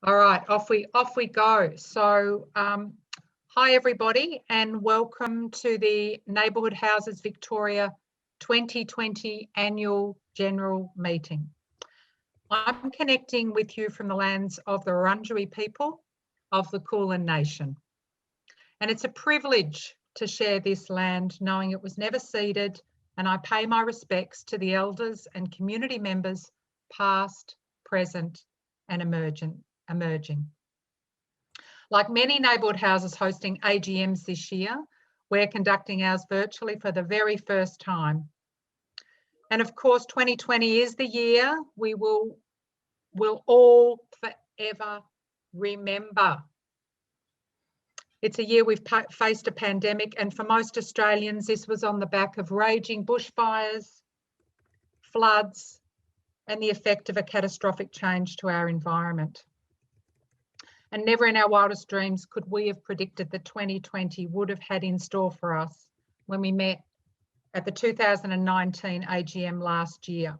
All right, off we go. So, hi everybody, and welcome to the Neighbourhood Houses Victoria 2020 Annual General Meeting. I'm connecting with you from the lands of the Wurundjeri people of the Kulin Nation. And it's a privilege to share this land, knowing it was never ceded, and I pay my respects to the elders and community members, past, present, and emerging. Like many neighbourhood houses hosting AGMs this year, we're conducting ours virtually for the very first time. And of course, 2020 is the year we will all forever remember. It's a year we've faced a pandemic, and for most Australians, this was on the back of raging bushfires, floods, and the effect of a catastrophic change to our environment. And never in our wildest dreams could we have predicted that 2020 would have had in store for us when we met at the 2019 AGM last year.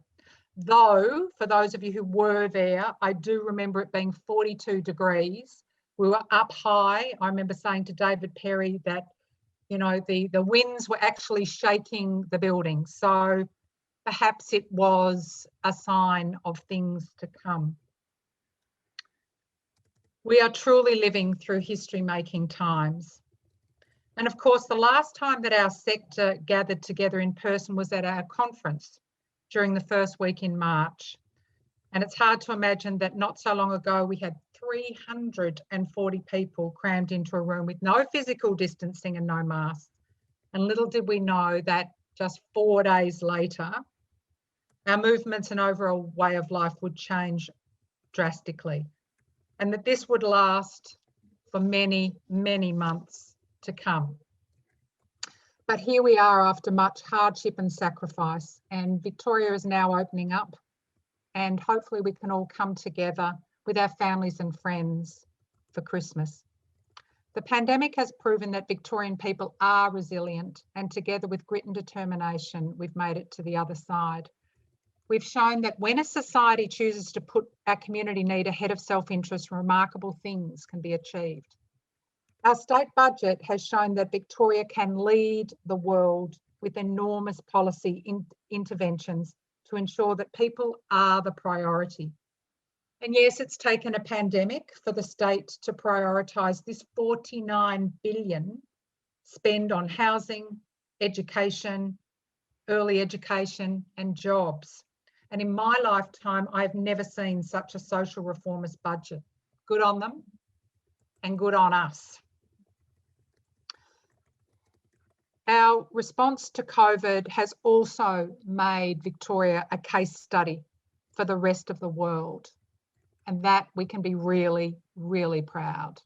Though, for those of you who were there, I do remember it being 42 degrees. We were up high. I remember saying to David Perry that, you know, the winds were actually shaking the building. So perhaps it was a sign of things to come. We are truly living through history-making times. And of course, the last time that our sector gathered together in person was at our conference during the first week in March. And it's hard to imagine that not so long ago, we had 340 people crammed into a room with no physical distancing and no masks. And little did we know that just 4 days later, our movements and overall way of life would change drastically, and that this would last for many, many months to come. But here we are after much hardship and sacrifice, and Victoria is now opening up, and hopefully we can all come together with our families and friends for Christmas. The pandemic has proven that Victorian people are resilient, and together with grit and determination, we've made it to the other side. We've shown that when a society chooses to put our community need ahead of self-interest, remarkable things can be achieved. Our state budget has shown that Victoria can lead the world with enormous policy interventions to ensure that people are the priority. And yes, it's taken a pandemic for the state to prioritise this $49 billion spend on housing, education, early education and jobs. And in my lifetime, I've never seen such a social reformist budget. Good on them and good on us. Our response to COVID has also made Victoria a case study for the rest of the world, and that we can be really, really proud.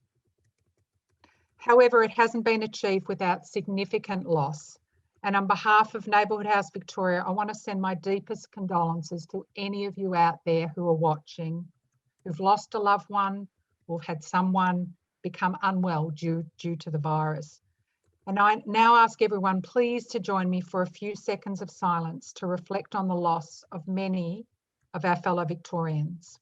However, it hasn't been achieved without significant loss. And on behalf of Neighbourhood House Victoria, I want to send my deepest condolences to any of you out there who are watching, who've lost a loved one or had someone become unwell due to the virus. And I now ask everyone please to join me for a few seconds of silence to reflect on the loss of many of our fellow Victorians.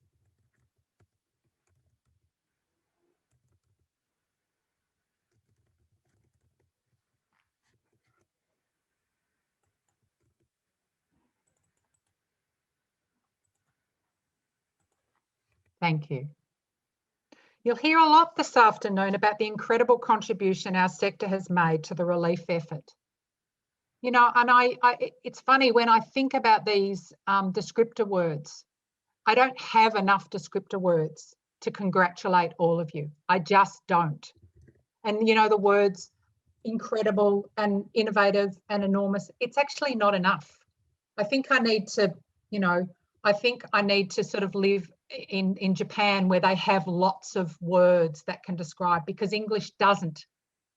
Thank you. You'll hear a lot this afternoon about the incredible contribution our sector has made to the relief effort. You know, and it's funny when I think about these descriptor words, I don't have enough descriptor words to congratulate all of you. I just don't. And you know, the words incredible and innovative and enormous, it's actually not enough. I think I need to, you know, sort of live in Japan where they have lots of words that can describe, because English doesn't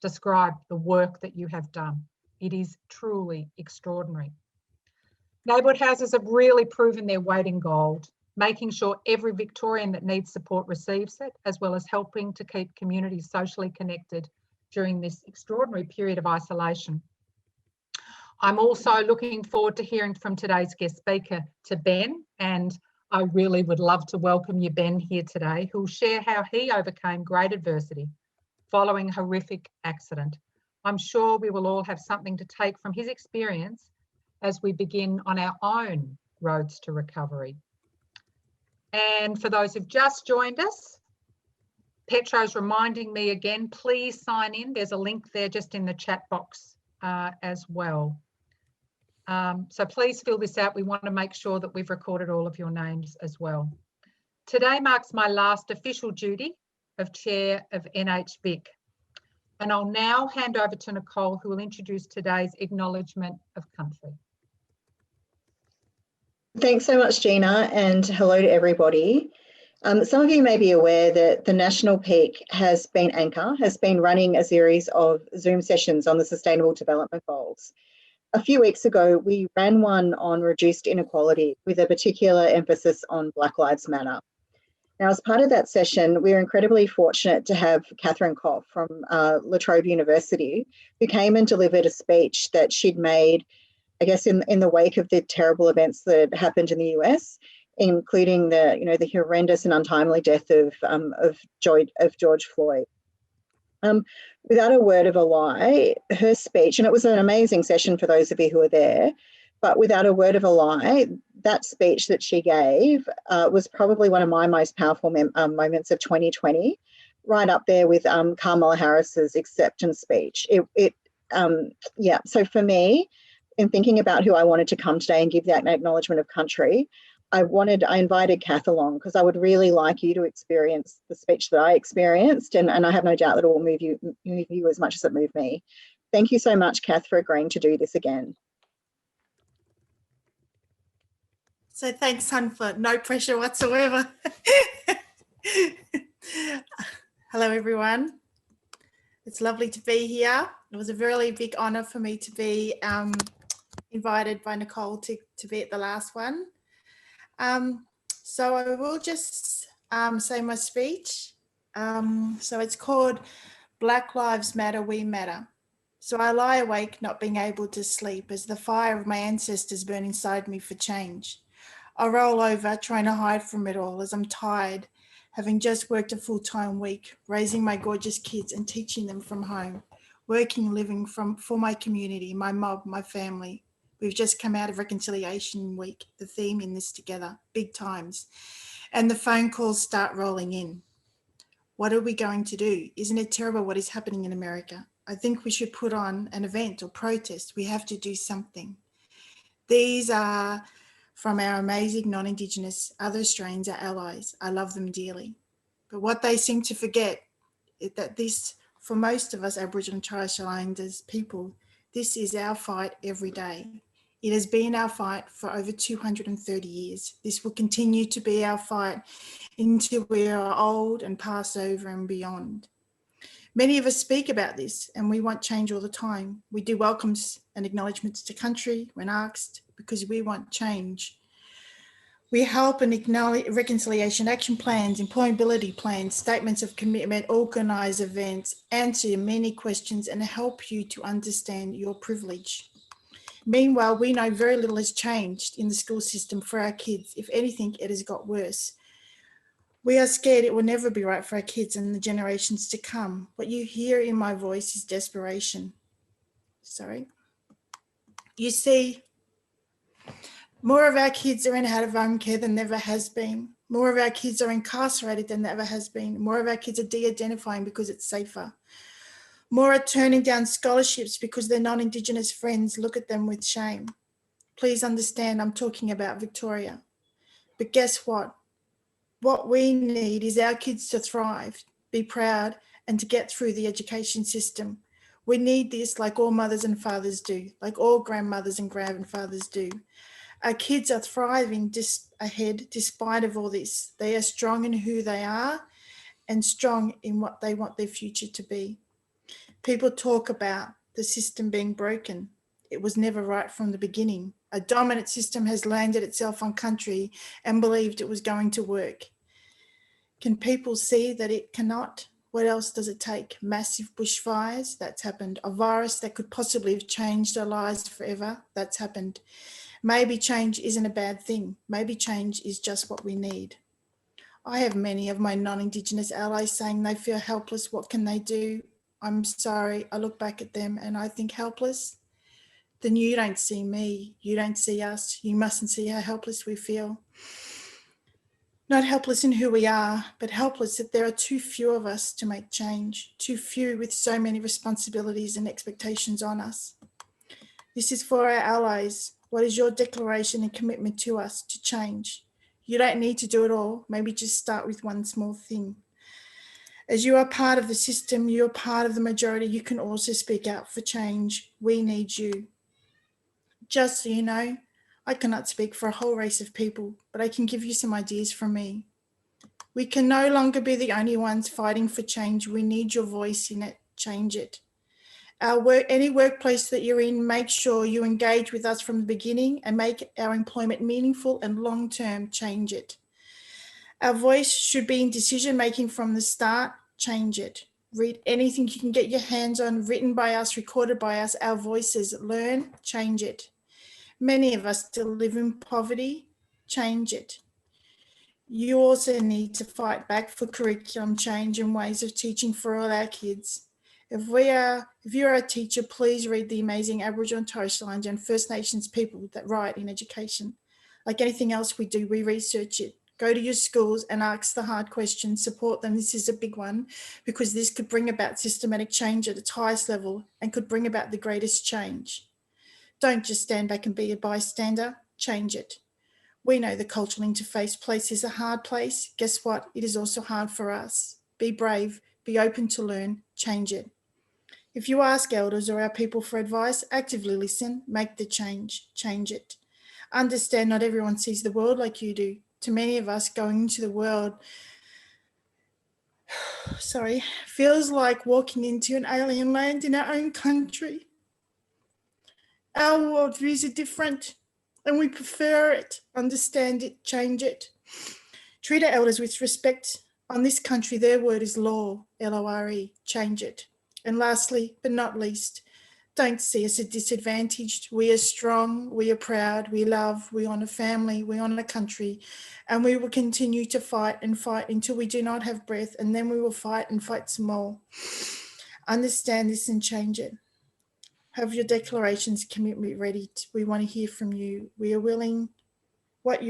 describe the work that you have done. It is truly extraordinary. Neighbourhood houses have really proven their weight in gold, making sure every Victorian that needs support receives it, as well as helping to keep communities socially connected during this extraordinary period of isolation. I'm also looking forward to hearing from today's guest speaker, to Ben, and I really would love to welcome you, Ben, here today, who will share how he overcame great adversity following a horrific accident. I'm sure we will all have something to take from his experience as we begin on our own roads to recovery. And for those who've just joined us, Petro's reminding me again, please sign in. There's a link there just in the chat box as well. So please fill this out. We want to make sure that we've recorded all of your names as well. Today marks my last official duty of Chair of NHBIC. And I'll now hand over to Nicole, who will introduce today's Acknowledgement of Country. Thanks so much, Gina, and hello to everybody. Some of you may be aware that the National Peak has been running a series of Zoom sessions on the Sustainable Development Goals. A few weeks ago, we ran one on reduced inequality with a particular emphasis on Black Lives Matter. Now, as part of that session, we are incredibly fortunate to have Kathryn Coff from La Trobe University, who came and delivered a speech that she'd made, I guess, in the wake of the terrible events that happened in the US, including the horrendous and untimely death of George Floyd. Without a word of a lie, her speech, and it was an amazing session for those of you who were there, but without a word of a lie, that speech that she gave was probably one of my most powerful moments of 2020, right up there with Kamala Harris's acceptance speech. So for me, in thinking about who I wanted to come today and give that acknowledgement of country, I invited Kath along because I would really like you to experience the speech that I experienced, and I have no doubt that it will move you as much as it moved me. Thank you so much, Kath, for agreeing to do this again. So thanks, Hun, for no pressure whatsoever. Hello, everyone. It's lovely to be here. It was a really big honour for me to be invited by Nicole to be at the last one. So I will just say my speech. So it's called Black Lives Matter, We Matter. So I lie awake not being able to sleep as the fire of my ancestors burn inside me for change. I roll over trying to hide from it all as I'm tired, having just worked a full-time week, raising my gorgeous kids and teaching them from home, working, living for my community, my mob, my family. We've just come out of Reconciliation Week, the theme in this together, big times. And the phone calls start rolling in. What are we going to do? Isn't it terrible what is happening in America? I think we should put on an event or protest. We have to do something. These are from our amazing non-Indigenous, other Australians, our allies. I love them dearly. But what they seem to forget is that this, for most of us Aboriginal and Torres Strait Islanders people, this is our fight every day. It has been our fight for over 230 years. This will continue to be our fight until we are old and pass over and beyond. Many of us speak about this and we want change all the time. We do welcomes and acknowledgements to country when asked because we want change. We help and acknowledge reconciliation action plans, employability plans, statements of commitment, organise events, answer many questions and help you to understand your privilege. Meanwhile, we know very little has changed in the school system for our kids. If anything, it has got worse. We are scared it will never be right for our kids and the generations to come. What you hear in my voice is desperation. Sorry. You see, more of our kids are in out-of-home care than ever has been. More of our kids are incarcerated than ever has been. More of our kids are de-identifying because it's safer. More are turning down scholarships because their non-Indigenous friends look at them with shame. Please understand, I'm talking about Victoria. But guess what? What we need is our kids to thrive, be proud, and to get through the education system. We need this like all mothers and fathers do, like all grandmothers and grandfathers do. Our kids are thriving ahead despite of all this. They are strong in who they are and strong in what they want their future to be. People talk about the system being broken. It was never right from the beginning. A dominant system has landed itself on country and believed it was going to work. Can people see that it cannot? What else does it take? Massive bushfires? That's happened. A virus that could possibly have changed our lives forever? That's happened. Maybe change isn't a bad thing. Maybe change is just what we need. I have many of my non-Indigenous allies saying they feel helpless. What can they do? I'm sorry. I look back at them and I think helpless. Then you don't see me. You don't see us. You mustn't see how helpless we feel. Not helpless in who we are, but helpless that there are too few of us to make change, too few with so many responsibilities and expectations on us. This is for our allies. What is your declaration and commitment to us to change? You don't need to do it all. Maybe just start with one small thing. As you are part of the system, you are part of the majority, you can also speak out for change. We need you. Just so you know, I cannot speak for a whole race of people, but I can give you some ideas from me. We can no longer be the only ones fighting for change. We need your voice in it. Change it. Any workplace that you're in, make sure you engage with us from the beginning and make our employment meaningful and long-term. Change it. Our voice should be in decision-making from the start. Change it. Read anything you can get your hands on, written by us, recorded by us, our voices. Learn, change it. Many of us still live in poverty. Change it. You also need to fight back for curriculum change and ways of teaching for all our kids. If you're a teacher, please read the amazing Aboriginal and Torres Strait Islander and First Nations people that write in education. Like anything else we do, we research it. Go to your schools and ask the hard questions, support them. This is a big one because this could bring about systematic change at its highest level and could bring about the greatest change. Don't just stand back and be a bystander, change it. We know the cultural interface place is a hard place. Guess what? It is also hard for us. Be brave, be open to learn, change it. If you ask elders or our people for advice, actively listen, make the change, change it. Understand not everyone sees the world like you do. To many of us, going into the world, feels like walking into an alien land in our own country. Our worldviews are different and we prefer it, understand it, change it. Treat our elders with respect. On this country, their word is law, L-O-R-E, change it. And lastly, but not least, don't see us as disadvantaged. We are strong, we are proud, we love, we honour family, we honour country, and we will continue to fight and fight until we do not have breath, and then we will fight and fight some more. Understand this and change it. Have your declarations, commitment ready. We want to hear from you. We are willing. What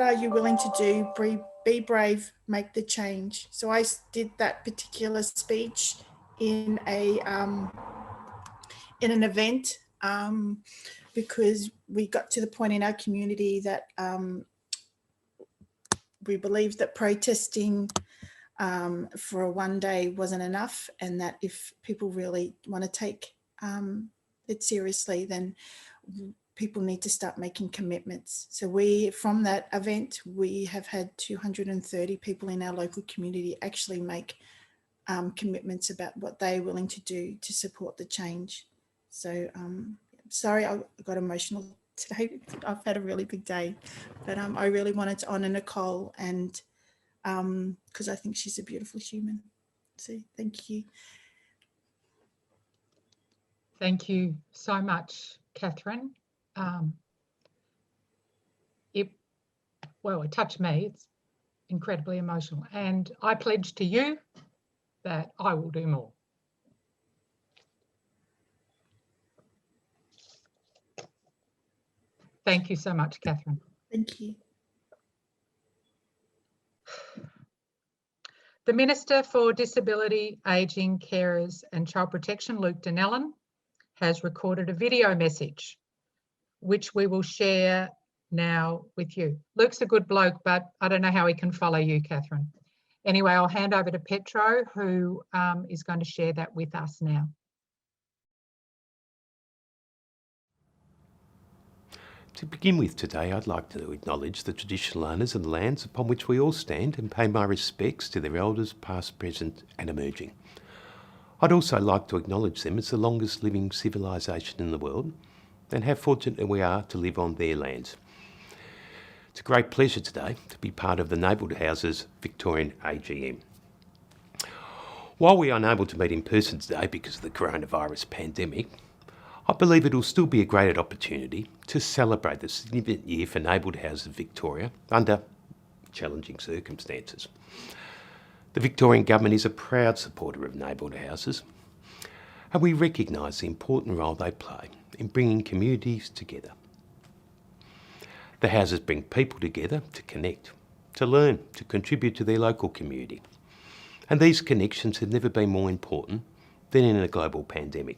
are you willing to do? Be brave, make the change. So I did that particular speech in an event because we got to the point in our community that we believed that protesting for one day wasn't enough, and that if people really want to take it seriously, then people need to start making commitments. So from that event, we have had 230 people in our local community actually make commitments about what they're willing to do to support the change. So sorry, I got emotional today. I've had a really big day, but I really wanted to honour Nicole, and because I think she's a beautiful human. So thank you. Thank you so much, Kathryn. It touched me. It's incredibly emotional, and I pledge to you that I will do more. Thank you so much, Kathryn. Thank you. The Minister for Disability, Ageing, Carers and Child Protection, Luke Donnellan, has recorded a video message, which we will share now with you. Luke's a good bloke, but I don't know how he can follow you, Kathryn. Anyway, I'll hand over to Petro, who is going to share that with us now. To begin with today, I'd like to acknowledge the traditional owners of the lands upon which we all stand and pay my respects to their elders, past, present and emerging. I'd also like to acknowledge them as the longest living civilisation in the world and how fortunate we are to live on their lands. It's a great pleasure today to be part of the Neighbourhood House's Victorian AGM. While we are unable to meet in person today because of the coronavirus pandemic, I believe it will still be a great opportunity to celebrate the significant year for Neighbourhood Houses Victoria under challenging circumstances. The Victorian Government is a proud supporter of neighbourhood houses, and we recognise the important role they play in bringing communities together. The houses bring people together to connect, to learn, to contribute to their local community. And these connections have never been more important than in a global pandemic.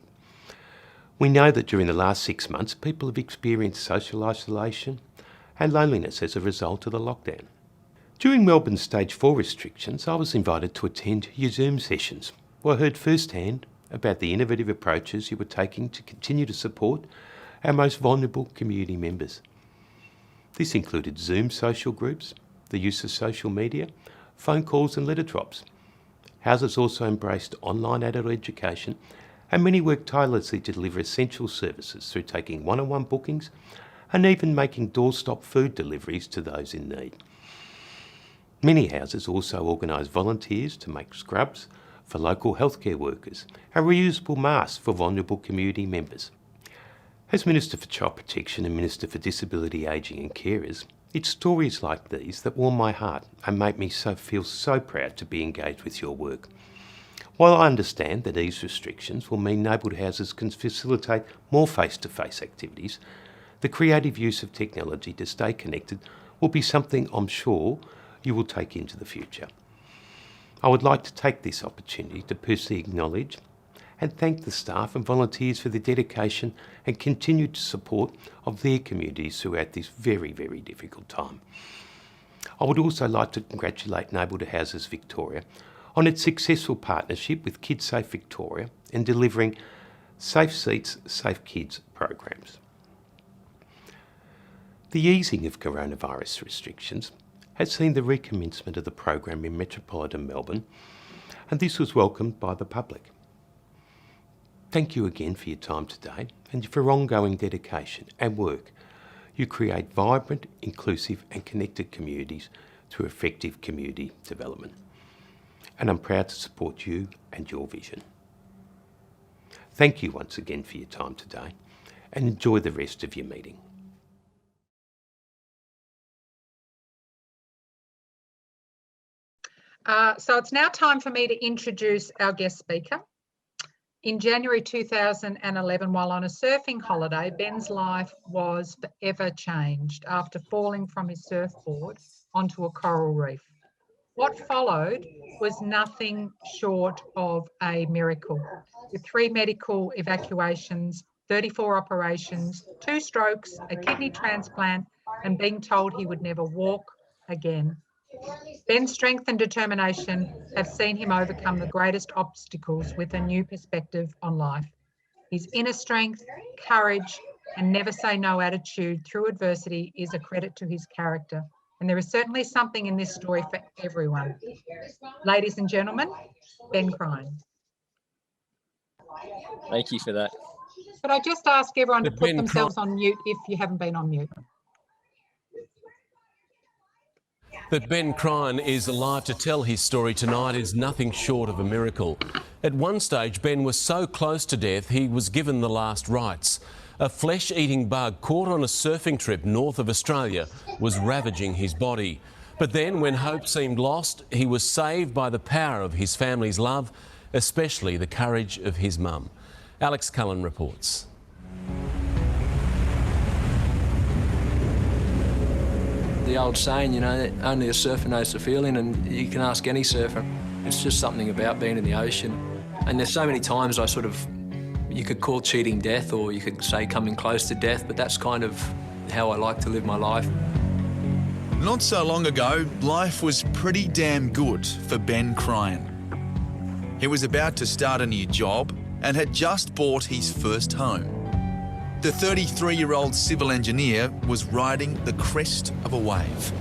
We know that during the last 6 months, people have experienced social isolation and loneliness as a result of the lockdown. During Melbourne's Stage 4 restrictions, I was invited to attend your Zoom sessions, where I heard firsthand about the innovative approaches you were taking to continue to support our most vulnerable community members. This included Zoom social groups, the use of social media, phone calls and letter drops. Houses also embraced online adult education, and many worked tirelessly to deliver essential services through taking one-on-one bookings and even making doorstop food deliveries to those in need. Many houses also organised volunteers to make scrubs for local healthcare workers and reusable masks for vulnerable community members. As Minister for Child Protection and Minister for Disability, Ageing and Carers, it's stories like these that warm my heart and make me feel so proud to be engaged with your work. While I understand that these restrictions will mean neighbourhood houses can facilitate more face-to-face activities, the creative use of technology to stay connected will be something I'm sure you will take into the future. I would like to take this opportunity to personally acknowledge and thank the staff and volunteers for their dedication and continued support of their communities throughout this very, very difficult time. I would also like to congratulate Neighbourhood Houses Victoria on its successful partnership with Kids Safe Victoria in delivering Safe Seats, Safe Kids programs. The easing of coronavirus restrictions has seen the recommencement of the program in metropolitan Melbourne, and this was welcomed by the public. Thank you again for your time today and for your ongoing dedication and work. You create vibrant, inclusive and connected communities through effective community development. And I'm proud to support you and your vision. Thank you once again for your time today and enjoy the rest of your meeting. So it's now time for me to introduce our guest speaker. In January 2011, while on a surfing holiday, Ben's life was forever changed after falling from his surfboard onto a coral reef. What followed was nothing short of a miracle, with 3 medical evacuations, 34 operations, 2 strokes, a kidney transplant, and being told he would never walk again. Ben's strength and determination have seen him overcome the greatest obstacles with a new perspective on life. His inner strength, courage, and never say no attitude through adversity is a credit to his character. And there is certainly something in this story for everyone. Ladies and gentlemen, Ben Cryan. Thank you for that. Could I just ask everyone to put themselves on mute if you haven't been on mute? That Ben Cryan is alive to tell his story tonight is nothing short of a miracle. At one stage, Ben was so close to death, he was given the last rites. A flesh-eating bug caught on a surfing trip north of Australia was ravaging his body. But then, when hope seemed lost, he was saved by the power of his family's love, especially the courage of his mum. Alex Cullen reports. The old saying, you know, that only a surfer knows the feeling, and you can ask any surfer. It's just something about being in the ocean. And there's so many times you could call cheating death, or you could say coming close to death, but that's kind of how I like to live my life. Not so long ago, life was pretty damn good for Ben Cryan. He was about to start a new job and had just bought his first home. The 33-year-old civil engineer was riding the crest of a wave.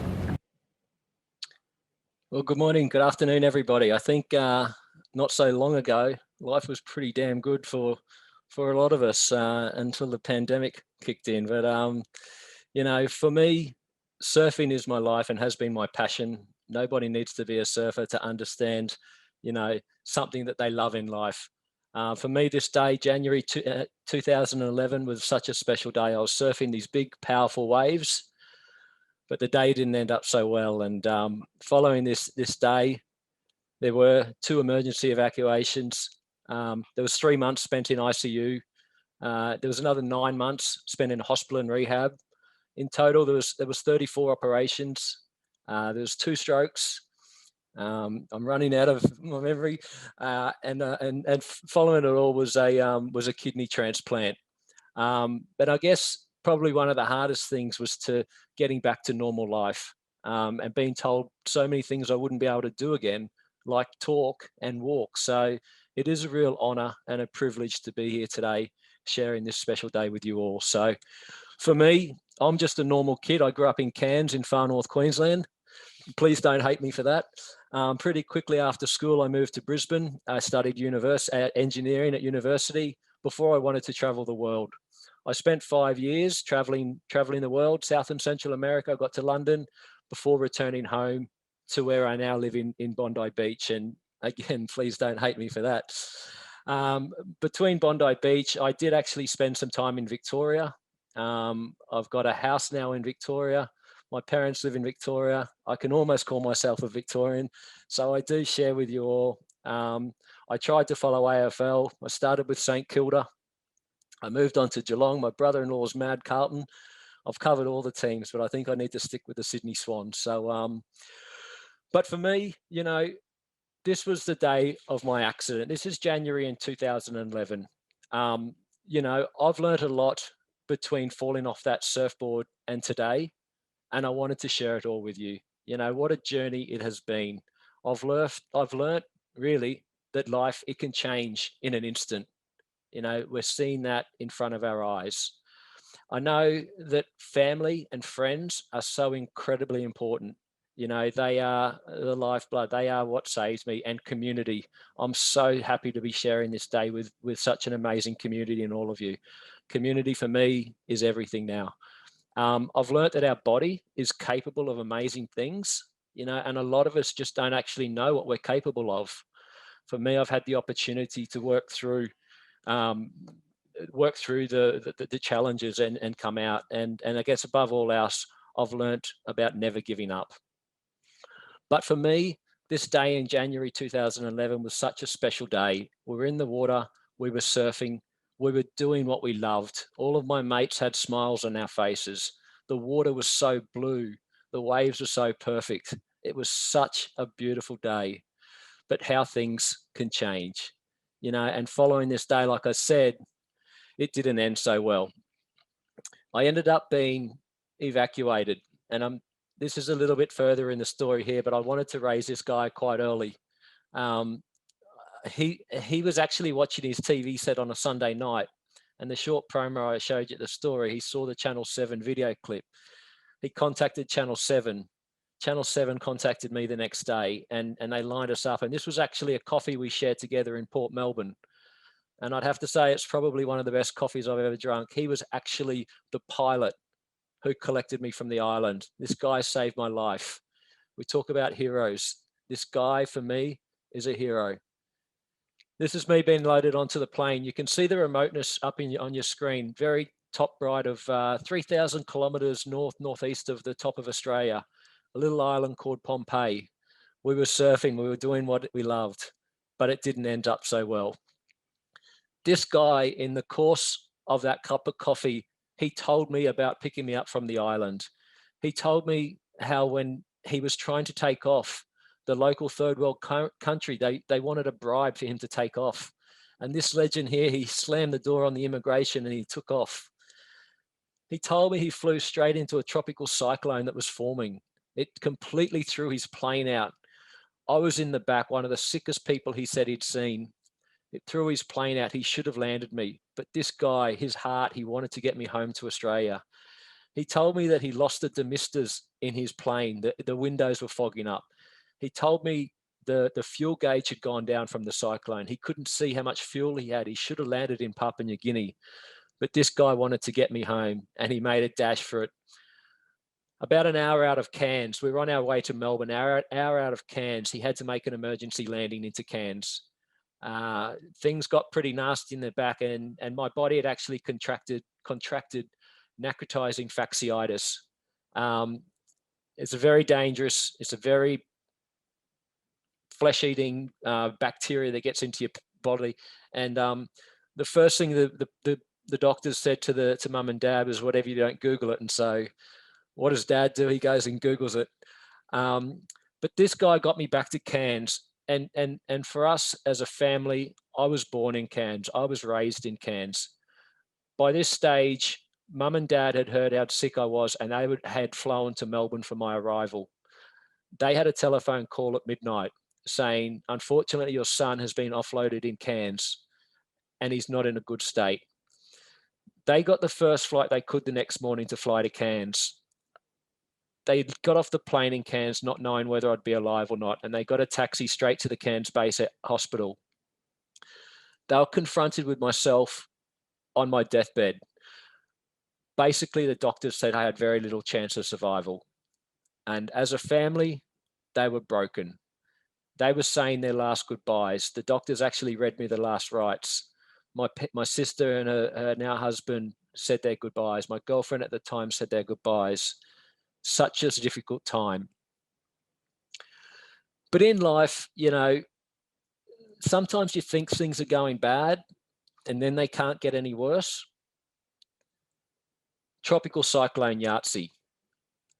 Well, good morning, good afternoon, everybody. I think not so long ago, life was pretty damn good for a lot of us until the pandemic kicked in. But, you know, for me, surfing is my life and has been my passion. Nobody needs to be a surfer to understand, you know, something that they love in life. For me, this day, January 2011, was such a special day. I was surfing these big, powerful waves, but the day didn't end up so well. And following this day, there were 2 emergency evacuations. There was 3 months spent in ICU. There was another 9 months spent in hospital and rehab. In total, there was 34 operations. There was 2 strokes. I'm running out of my memory, and following it all was a kidney transplant. But I guess probably one of the hardest things was getting back to normal life, and being told so many things I wouldn't be able to do again, like talk and walk. So it is a real honour and a privilege to be here today, sharing this special day with you all. So for me, I'm just a normal kid. I grew up in Cairns in far north Queensland. Please don't hate me for that. Pretty quickly after school, I moved to Brisbane. I studied engineering at university before I wanted to travel the world. I spent 5 years traveling the world, South and Central America. I got to London before returning home to where I now live in Bondi Beach. And again, please don't hate me for that. Between Bondi Beach, I did actually spend some time in Victoria. I've got a house now in Victoria. My parents live in Victoria. I can almost call myself a Victorian. So I do share with you all. I tried to follow AFL. I started with St Kilda. I moved on to Geelong. My brother-in-law's Mad Carlton. I've covered all the teams, but I think I need to stick with the Sydney Swans. So, but for me, you know, this was the day of my accident. This is January in 2011. You know, I've learned a lot between falling off that surfboard and today, and I wanted to share it all with you. You know, what a journey it has been. I've learned really that life, it can change in an instant. You know, we're seeing that in front of our eyes. I know that family and friends are so incredibly important. You know, they are the lifeblood. They are what saves me, and community. I'm so happy to be sharing this day with such an amazing community and all of you. Community for me is everything now. I've learned that our body is capable of amazing things, you know, and a lot of us just don't actually know what we're capable of. For me, I've had the opportunity to work through the challenges and come out. And I guess above all else, I've learned about never giving up. But for me, this day in January 2011 was such a special day. We were in the water, we were surfing, we were doing what we loved. All of my mates had smiles on our faces. The water was so blue. The waves were so perfect. It was such a beautiful day. But how things can change, you know, and following this day, like I said, it didn't end so well. I ended up being evacuated, and this is a little bit further in the story here, but I wanted to raise this guy quite early. He was actually watching his TV set on a Sunday night, and the short promo I showed you the story, he saw the Channel 7 video clip. He contacted Channel 7. Channel 7 contacted me the next day, and they lined us up. And this was actually a coffee we shared together in Port Melbourne. And I'd have to say it's probably one of the best coffees I've ever drunk. He was actually the pilot who collected me from the island. This guy saved my life. We talk about heroes. This guy, for me, is a hero. This is me being loaded onto the plane. You can see the remoteness up on your screen, very top right of 3,000 kilometres northeast of the top of Australia, a little island called Pompeii. We were surfing, we were doing what we loved, but it didn't end up so well. This guy, in the course of that cup of coffee, he told me about picking me up from the island. He told me how when he was trying to take off, the local third world country, they wanted a bribe for him to take off. And this legend here, he slammed the door on the immigration and he took off. He told me he flew straight into a tropical cyclone that was forming. It completely threw his plane out. I was in the back, one of the sickest people he said he'd seen. It threw his plane out. He should have landed me. But this guy, his heart, he wanted to get me home to Australia. He told me that he lost the demisters in his plane. The windows were fogging up. He told me the fuel gauge had gone down from the cyclone. He couldn't see how much fuel he had. He should have landed in Papua New Guinea. But this guy wanted to get me home, and he made a dash for it. About an hour out of Cairns, we were on our way to Melbourne, hour out of Cairns, he had to make an emergency landing into Cairns. Things got pretty nasty in the back, and my body had actually contracted necrotizing fasciitis. It's a very dangerous, it's a very flesh-eating bacteria that gets into your body. And the first thing the doctors said to mum and dad was, whatever, you don't Google it. And so what does dad do? He goes and Googles it. But this guy got me back to Cairns. And for us as a family, I was born in Cairns. I was raised in Cairns. By this stage, mum and dad had heard how sick I was, and they had flown to Melbourne for my arrival. They had a telephone call at midnight saying, unfortunately, your son has been offloaded in Cairns and he's not in a good state. They got the first flight they could the next morning to fly to Cairns. They got off the plane in Cairns not knowing whether I'd be alive or not, and they got a taxi straight to the Cairns base hospital. They were confronted with myself on my deathbed. Basically, the doctors said I had very little chance of survival. And as a family, they were broken. They were saying their last goodbyes. The doctors actually read me the last rites. My sister and her now husband said their goodbyes. My girlfriend at the time said their goodbyes. Such a difficult time. But in life, you know, sometimes you think things are going bad and then they can't get any worse. Tropical cyclone Yahtzee.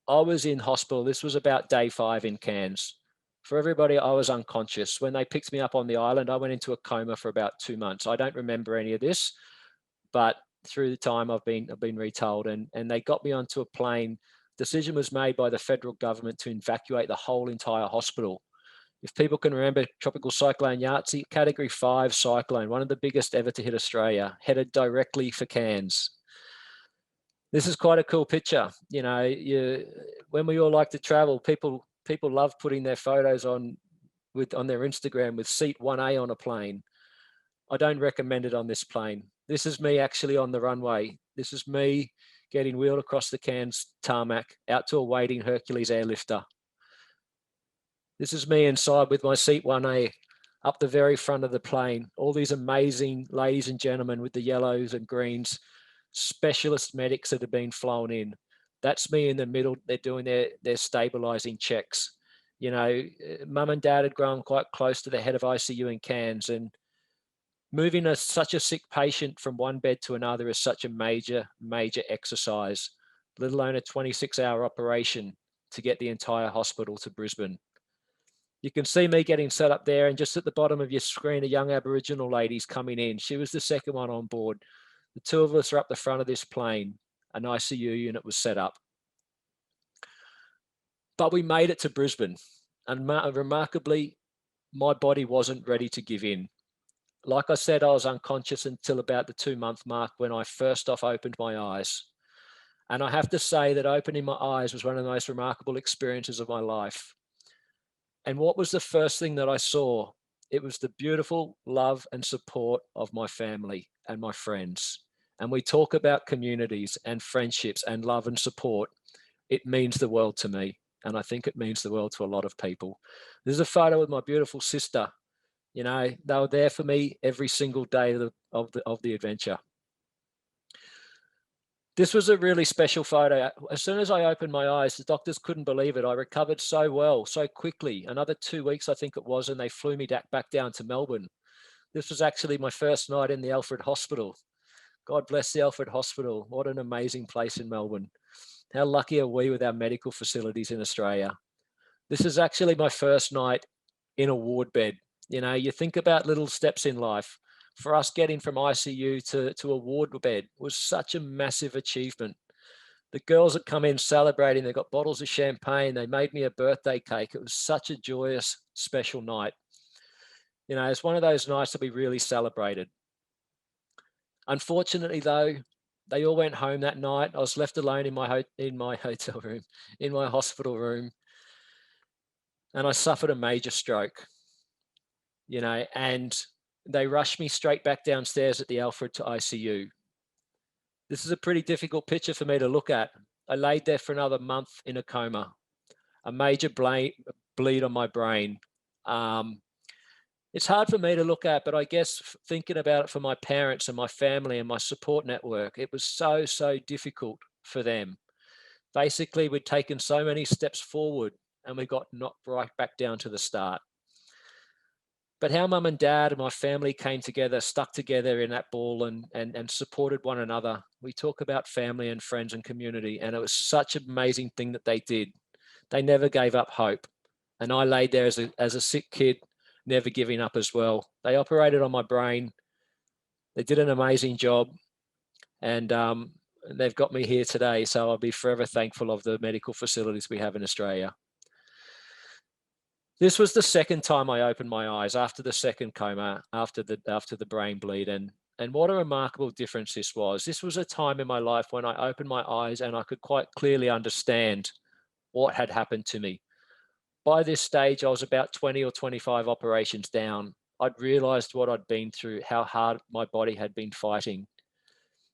I was in hospital. This was about day 5 in Cairns. For everybody, I was unconscious. When they picked me up on the island, I went into a coma for about 2 months. I don't remember any of this, but through the time I've been retold, and they got me onto a plane. Decision was made by the federal government to evacuate the whole entire hospital. If people can remember Tropical Cyclone Yahtzee, Category 5 cyclone, one of the biggest ever to hit Australia, headed directly for Cairns. This is quite a cool picture. You know, when we all like to travel, people love putting their photos on their Instagram with seat 1A on a plane. I don't recommend it on this plane. This is me actually on the runway. This is me getting wheeled across the Cairns tarmac out to a waiting Hercules airlifter. This is me inside with my seat 1A up the very front of the plane. All these amazing ladies and gentlemen with the yellows and greens, specialist medics that have been flown in. That's me in the middle. They're doing their stabilizing checks. You know, mum and dad had grown quite close to the head of ICU in Cairns, and moving such a sick patient from one bed to another is such a major, major exercise, let alone a 26-hour operation to get the entire hospital to Brisbane. You can see me getting set up there, and just at the bottom of your screen, a young Aboriginal lady's coming in. She was the second one on board. The two of us are up the front of this plane. An ICU unit was set up. But we made it to Brisbane, and remarkably, my body wasn't ready to give in. Like I said, I was unconscious until about the 2-month mark when I first opened my eyes. And I have to say that opening my eyes was one of the most remarkable experiences of my life. And what was the first thing that I saw? It was the beautiful love and support of my family and my friends. And we talk about communities and friendships and love and support. It means the world to me. And I think it means the world to a lot of people. There's a photo with my beautiful sister. You know, they were there for me every single day of the adventure. This was a really special photo. As soon as I opened my eyes, the doctors couldn't believe it. I recovered so well, so quickly. Another 2 weeks, I think it was, and they flew me back down to Melbourne. This was actually my first night in the Alfred Hospital. God bless the Alfred Hospital. What an amazing place in Melbourne. How lucky are we with our medical facilities in Australia? This is actually my first night in a ward bed. You know, you think about little steps in life. For us, getting from ICU to a ward bed was such a massive achievement. The girls that come in celebrating, they got bottles of champagne. They made me a birthday cake. It was such a joyous, special night. You know, it's one of those nights that we really celebrated. Unfortunately, though, they all went home that night. I was left alone in my hotel room, in my hospital room, and I suffered a major stroke. You know, and they rushed me straight back downstairs at the Alfred to ICU. This is a pretty difficult picture for me to look at. I laid there for another month in a coma, a major bleed on my brain. it's hard for me to look at, but I guess thinking about it for my parents and my family and my support network, it was so, so difficult for them. Basically, we'd taken so many steps forward and we got knocked right back down to the start. But how mum and dad and my family came together, stuck together in that ball and supported one another. We talk about family and friends and community, and it was such an amazing thing that they did. They never gave up hope. And I laid there as a sick kid, never giving up as well. They operated on my brain. They did an amazing job, and they've got me here today. So I'll be forever thankful of the medical facilities we have in Australia. This was the second time I opened my eyes after the second coma, after the brain bleed, and what a remarkable difference this was. This was a time in my life when I opened my eyes and I could quite clearly understand what had happened to me. By this stage, I was about 20 or 25 operations down. I'd realized what I'd been through, how hard my body had been fighting.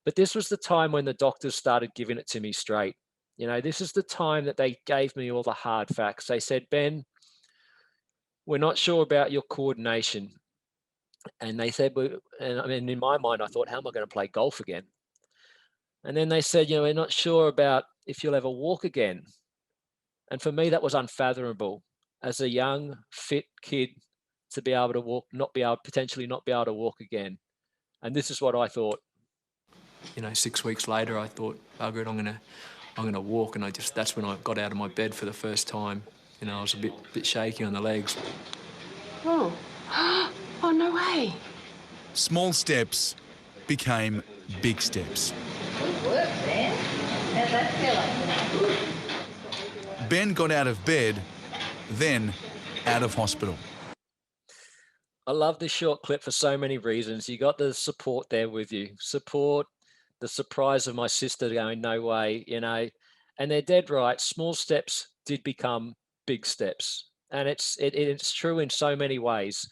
But this was the time when the doctors started giving it to me straight. You know, this is the time that they gave me all the hard facts. They said, Ben, we're not sure about your coordination. And they said, and I mean, in my mind, I thought, how am I going to play golf again? And then they said, you know, we're not sure about if you'll ever walk again. And for me, that was unfathomable. As a young, fit kid, to be able to walk, potentially not be able to walk again. And this is what I thought. You know, 6 weeks later, I thought, bugger it, I'm gonna walk, and that's when I got out of my bed for the first time. You know, I was a bit shaky on the legs. Oh, oh no way! Small steps became big steps. Good work, Ben. How's that feel like? Ben got out of bed, then out of hospital. I love this short clip for so many reasons. You got the support there with you. Support, the surprise of my sister going, no way, you know. And they're dead right. Small steps did become big steps. And it's true in so many ways.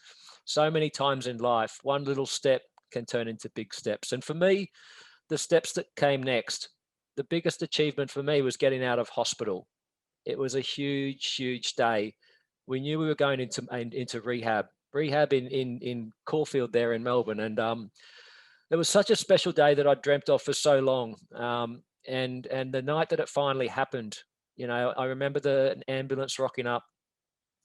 So many times in life, one little step can turn into big steps. And for me, the steps that came next, the biggest achievement for me was getting out of hospital. It was a huge, huge day. We knew we were going into rehab in Caulfield there in Melbourne. And it was such a special day that I dreamt of for so long. And the night that it finally happened, you know, I remember the ambulance rocking up.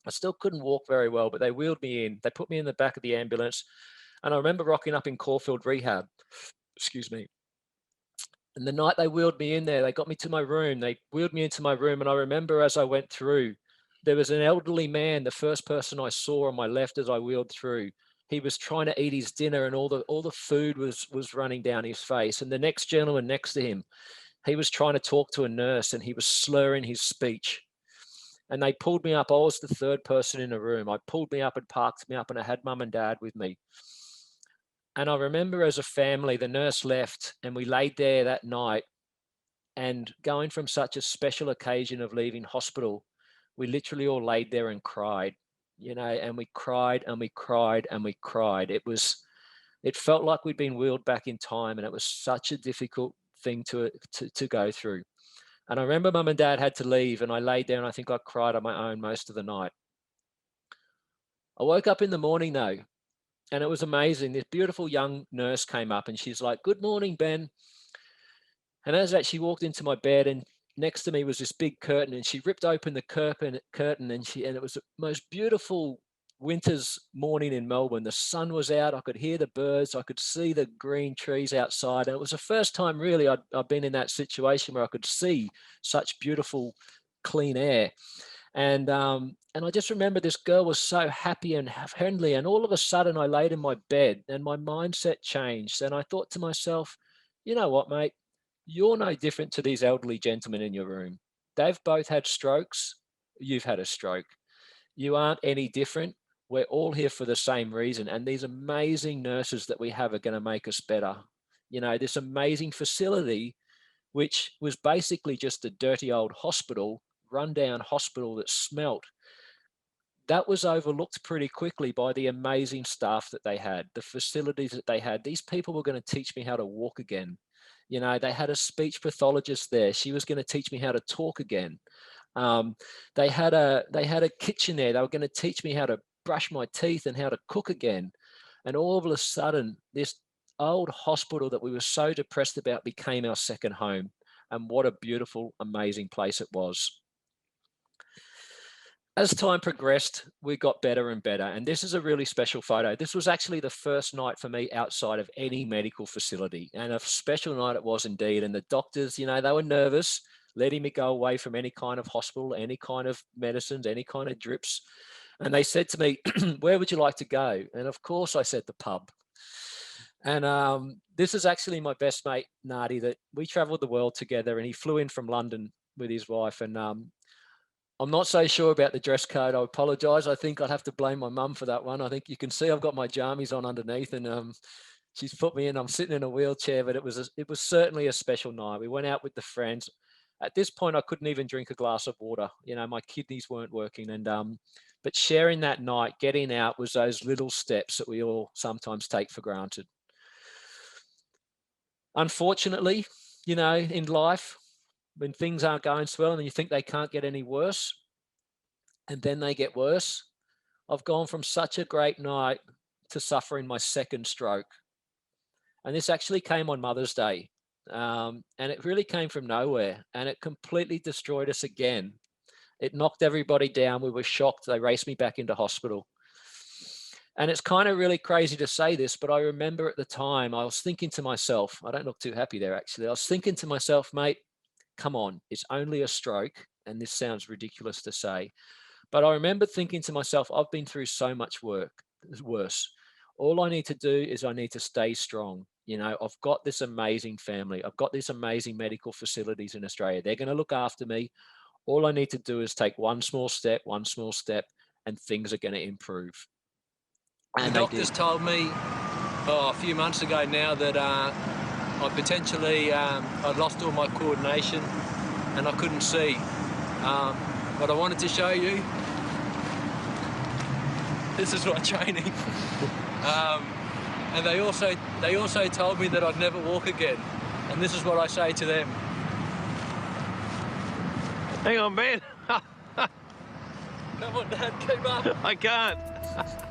I still couldn't walk very well, but they wheeled me in. They put me in the back of the ambulance. And I remember rocking up in Caulfield rehab, excuse me. And the night they wheeled me in there, they got me to my room. They wheeled me into my room. And I remember as I went through, there was an elderly man, the first person I saw on my left as I wheeled through. He was trying to eat his dinner and all the food was running down his face. And the next gentleman next to him, he was trying to talk to a nurse and he was slurring his speech. And they pulled me up. I was the third person in the room. I pulled me up and parked me up, and I had mum and dad with me. And I remember as a family, the nurse left and we laid there that night, and going from such a special occasion of leaving hospital, we literally all laid there and cried, you know, and we cried and we cried and we cried. It felt like we'd been wheeled back in time, and it was such a difficult thing to go through. And I remember mum and dad had to leave, and I laid there and I think I cried on my own most of the night. I woke up in the morning though, and it was amazing. This beautiful young nurse came up and she's like, "Good morning, Ben." And as that, she walked into my bed, and next to me was this big curtain, and she ripped open the curtain and it was the most beautiful winter's morning in Melbourne. The sun was out. I could hear the birds. I could see the green trees outside. And it was the first time really I'd been in that situation where I could see such beautiful, clean air. And I just remember this girl was so happy and friendly. And all of a sudden I laid in my bed and my mindset changed. And I thought to myself, you know what, mate? You're no different to these elderly gentlemen in your room. They've both had strokes. You've had a stroke. You aren't any different. We're all here for the same reason. And these amazing nurses that we have are going to make us better. You know, this amazing facility, which was basically just a dirty old hospital, rundown hospital that smelt, that was overlooked pretty quickly by the amazing staff that they had, the facilities that they had. These people were going to teach me how to walk again. You know, they had a speech pathologist there. She was going to teach me how to talk again. They had a kitchen there. They were going to teach me how to brush my teeth and how to cook again. And all of a sudden, this old hospital that we were so depressed about became our second home. And what a beautiful, amazing place it was. As time progressed, we got better and better. And this is a really special photo. This was actually the first night for me outside of any medical facility. And a special night it was indeed. And the doctors, you know, they were nervous, letting me go away from any kind of hospital, any kind of medicines, any kind of drips. And they said to me, where would you like to go? And of course I said the pub. And this is actually my best mate, Nardi, that we traveled the world together, and he flew in from London with his wife. And I'm not so sure about the dress code. I apologise. I think I'd have to blame my mum for that one. I think you can see I've got my jammies on underneath, and she's put me in. I'm sitting in a wheelchair, but it was certainly a special night. We went out with the friends. At this point, I couldn't even drink a glass of water. You know, my kidneys weren't working. And but sharing that night, getting out, was those little steps that we all sometimes take for granted. Unfortunately, you know, in life, when things aren't going so well and you think they can't get any worse, and then they get worse. I've gone from such a great night to suffering my second stroke. And this actually came on Mother's Day. And it really came from nowhere, and it completely destroyed us again. It knocked everybody down. We were shocked. They raced me back into hospital. And it's kind of really crazy to say this, but I remember at the time I was thinking to myself, I don't look too happy there actually. I was thinking to myself, mate, come on, it's only a stroke. And this sounds ridiculous to say, but I remember thinking to myself, I've been through so much worse. All I need to do is I need to stay strong. You know, I've got this amazing family. I've got these amazing medical facilities in Australia. They're going to look after me. All I need to do is take one small step, and things are going to improve. And the doctors told me a few months ago now that I potentially I'd lost all my coordination and I couldn't see. But I wanted to show you. This is my training. And they also told me that I'd never walk again. And this is what I say to them. Hang on, Ben. Come on, Dad, keep up. I can't.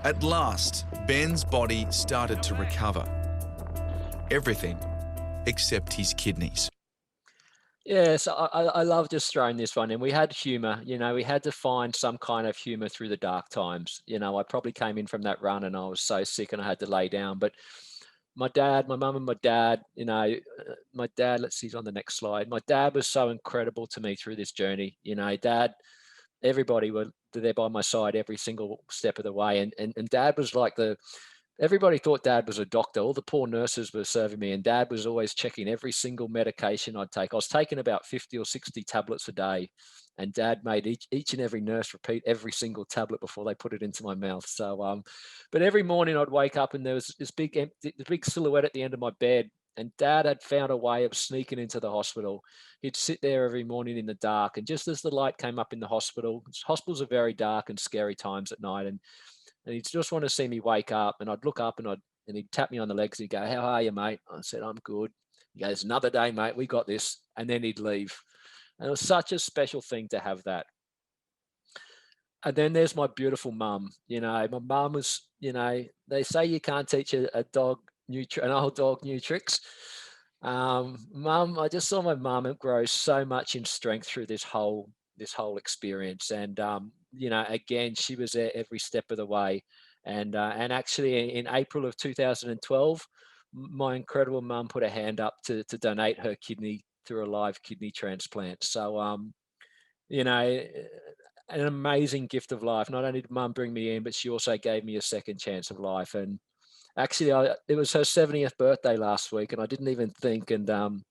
At last, Ben's body started to recover. Everything except his kidneys. Yes, I love just throwing this one in. We had humour, you know, we had to find some kind of humour through the dark times. You know, I probably came in from that run and I was so sick and I had to lay down. But my mum and my dad, you know, my dad, let's see, he's on the next slide. My dad was so incredible to me through this journey. You know, Dad, everybody were there by my side every single step of the way. And Dad was like everybody thought Dad was a doctor. All the poor nurses were serving me, and Dad was always checking every single medication I'd take. I was taking about 50 or 60 tablets a day, and Dad made each and every nurse repeat every single tablet before they put it into my mouth. So, but every morning I'd wake up and there was this big silhouette at the end of my bed, and Dad had found a way of sneaking into the hospital. He'd sit there every morning in the dark, and just as the light came up in the hospitals are very dark and scary times at night, and he'd just want to see me wake up, and I'd look up and he'd tap me on the legs. He'd go, "How are you, mate?" I said, "I'm good." He goes, "Another day, mate. We got this." And then he'd leave. And it was such a special thing to have that. And then there's my beautiful mum. You know, my mum was, you know, they say you can't teach an old dog new tricks. Mum, I just saw my mum grow so much in strength through this whole experience. And, you know, again, she was there every step of the way. And actually in April of 2012, my incredible mum put her hand up to donate her kidney through a live kidney transplant. So, you know, an amazing gift of life. Not only did Mum bring me in, but she also gave me a second chance of life. And actually, it was her 70th birthday last week, and I didn't even think. And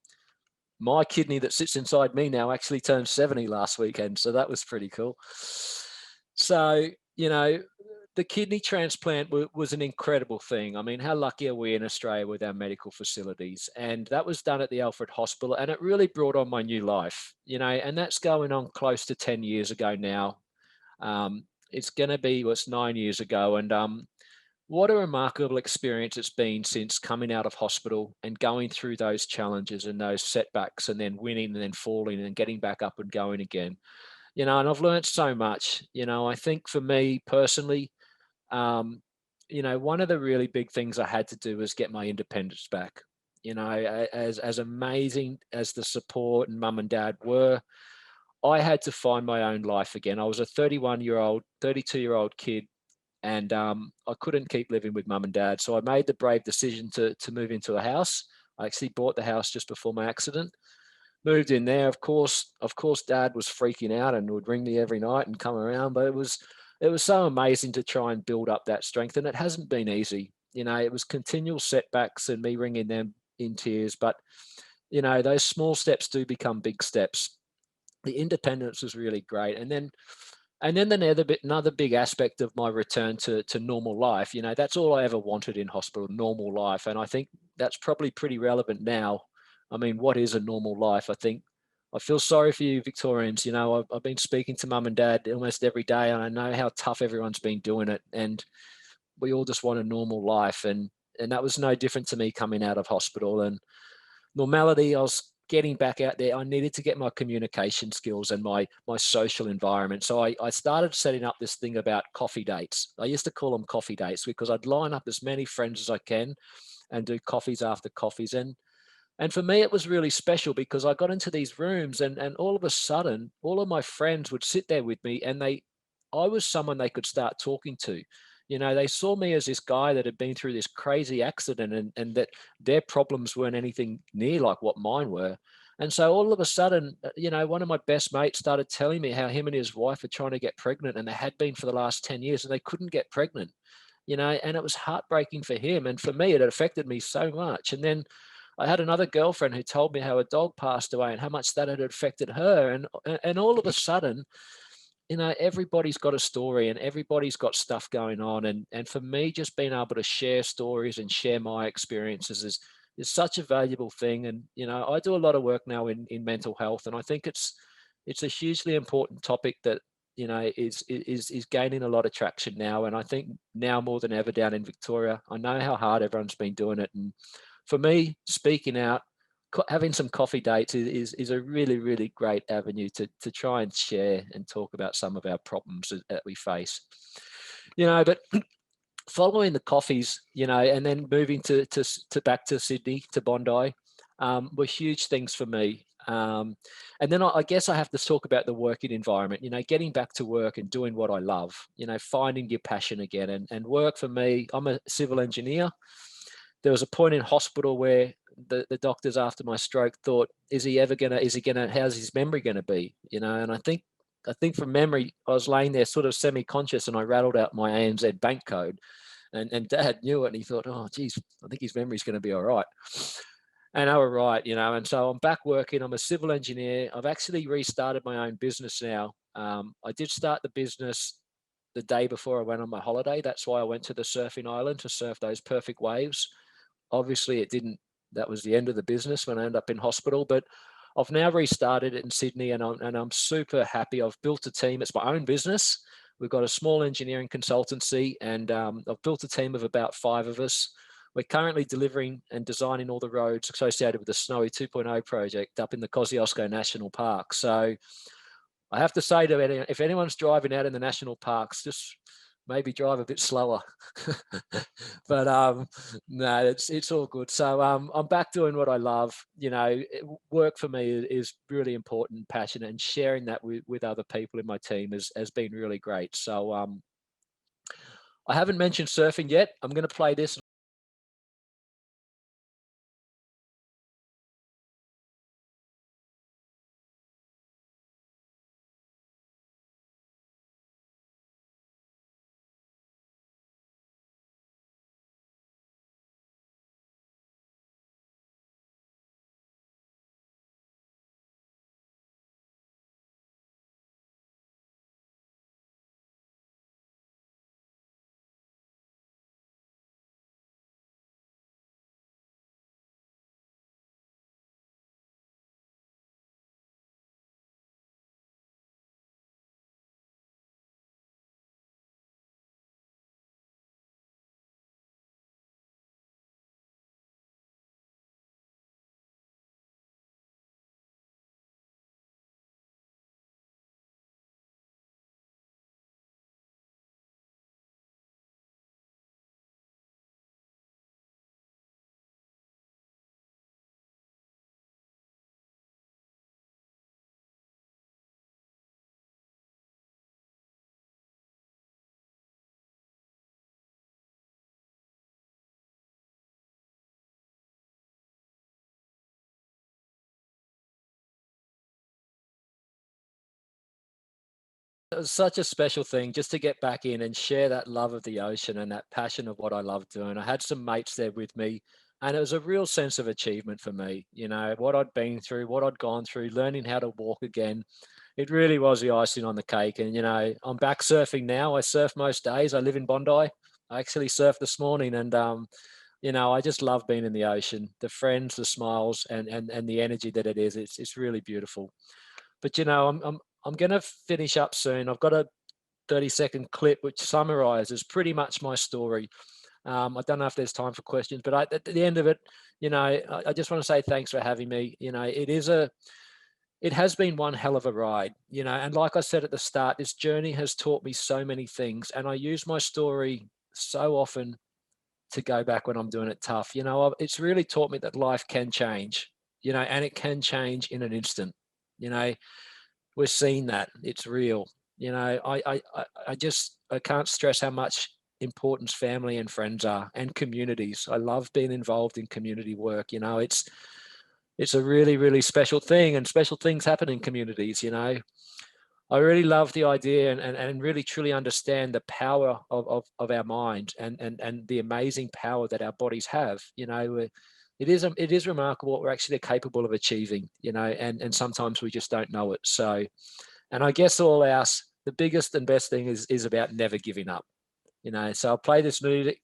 my kidney that sits inside me now actually turned 70 last weekend, so that was pretty cool. So, you know, the kidney transplant was an incredible thing. I mean, how lucky are we in Australia with our medical facilities? And that was done at the Alfred Hospital, and it really brought on my new life, you know, and that's going on close to 10 years ago now. It's going to be, it's 9 years ago. And what a remarkable experience it's been since coming out of hospital and going through those challenges and those setbacks, and then winning and then falling and getting back up and going again. You know, and I've learned so much. You know, I think for me personally, You know, one of the really big things I had to do was get my independence back. You know, as amazing as the support and mum and dad were, I had to find my own life again. I was a 31-year-old, 32-year-old kid, and I couldn't keep living with mum and dad. So I made the brave decision to move into a house. I actually bought the house just before my accident. Moved in there. Of course, dad was freaking out and would ring me every night and come around, but it was so amazing to try and build up that strength. And it hasn't been easy. You know, it was continual setbacks and me ringing them in tears, but you know, those small steps do become big steps. The independence was really great. And then another big aspect of my return to normal life, you know, that's all I ever wanted in hospital, normal life. And I think that's probably pretty relevant now. I mean, what is a normal life? I feel sorry for you Victorians. You know, I've been speaking to mum and dad almost every day, and I know how tough everyone's been doing it. And we all just want a normal life. And that was no different to me coming out of hospital. And normality, I was getting back out there. I needed to get my communication skills and my social environment. So I started setting up this thing about coffee dates. I used to call them coffee dates because I'd line up as many friends as I can and do coffees after coffees. And for me, it was really special because I got into these rooms and all of a sudden, all of my friends would sit there with me and I was someone they could start talking to. You know, they saw me as this guy that had been through this crazy accident and that their problems weren't anything near like what mine were. And so all of a sudden, you know, one of my best mates started telling me how him and his wife were trying to get pregnant, and they had been for the last 10 years and they couldn't get pregnant, you know, and it was heartbreaking for him. And for me, it affected me so much. And then I had another girlfriend who told me how a dog passed away and how much that had affected her. And all of a sudden, you know, everybody's got a story and everybody's got stuff going on. And for me, just being able to share stories and share my experiences is such a valuable thing. And, you know, I do a lot of work now in mental health, and I think it's a hugely important topic that, you know, is gaining a lot of traction now. And I think now more than ever down in Victoria, I know how hard everyone's been doing it. And for me, speaking out, having some coffee dates is a really, really great avenue to try and share and talk about some of our problems that we face. You know, but following the coffees, you know, and then moving to back to Sydney, to Bondi, were huge things for me. And then I guess I have to talk about the working environment, you know, getting back to work and doing what I love, you know, finding your passion again. And work for me, I'm a civil engineer. There was a point in hospital where the doctors after my stroke thought, how's his memory gonna be? You know, and I think from memory, I was laying there sort of semi-conscious and I rattled out my ANZ bank code, and Dad knew it and he thought, oh geez, I think his memory's gonna be all right. And they were right, you know, and so I'm back working. I'm a civil engineer. I've actually restarted my own business now. I did start the business the day before I went on my holiday. That's why I went to the surfing island to surf those perfect waves. Obviously it didn't, that was the end of the business when I ended up in hospital, but I've now restarted it in Sydney and I'm super happy. I've built a team. It's my own business. We've got a small engineering consultancy and I've built a team of about 5 of us. We're currently delivering and designing all the roads associated with the Snowy 2.0 project up in the Kosciuszko National Park. So I have to say to anyone, if anyone's driving out in the national parks, just maybe drive a bit slower. But no, it's all good. So I'm back doing what I love. You know, work for me is really important, passionate, and sharing that with other people in my team has been really great. So I haven't mentioned surfing yet. I'm going to play this. It was such a special thing just to get back in and share that love of the ocean and that passion of what I love doing. I had some mates there with me, and it was a real sense of achievement for me. You know, what I'd been through, what I'd gone through, learning how to walk again. It really was the icing on the cake. And, you know, I'm back surfing now. I surf most days. I live in Bondi. I actually surfed this morning, and, you know, I just love being in the ocean, the friends, the smiles, and the energy that it is. It's really beautiful. But, you know, I'm going to finish up soon. I've got a 30-second clip which summarizes pretty much my story. I don't know if there's time for questions, but at the end of it, you know, I just want to say thanks for having me. You know, it has been one hell of a ride, you know, and like I said at the start, this journey has taught me so many things, and I use my story so often to go back when I'm doing it tough. You know, it's really taught me that life can change, you know, and it can change in an instant. You know, we're seeing that. It's real. You know, I can't stress how much importance family and friends are, and communities. I love being involved in community work. You know, it's a really, really special thing, and special things happen in communities. You know, I really love the idea and really truly understand the power of our mind and the amazing power that our bodies have. You know, it is remarkable what we're actually capable of achieving, you know, and sometimes we just don't know it. So, and I guess all else, the biggest and best thing is about never giving up, you know. So I'll play this music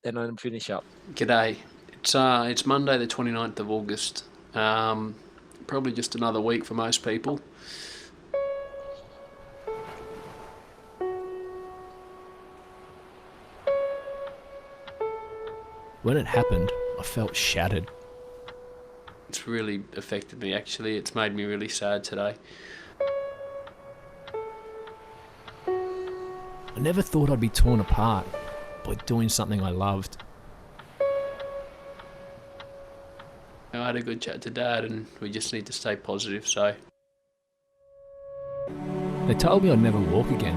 and then finish up. G'day. It's Monday the 29th of August. Probably just another week for most people. When it happened, I felt shattered. It's really affected me, actually. It's made me really sad today. I never thought I'd be torn apart by doing something I loved. I had a good chat to Dad, and we just need to stay positive, so. They told me I'd never walk again,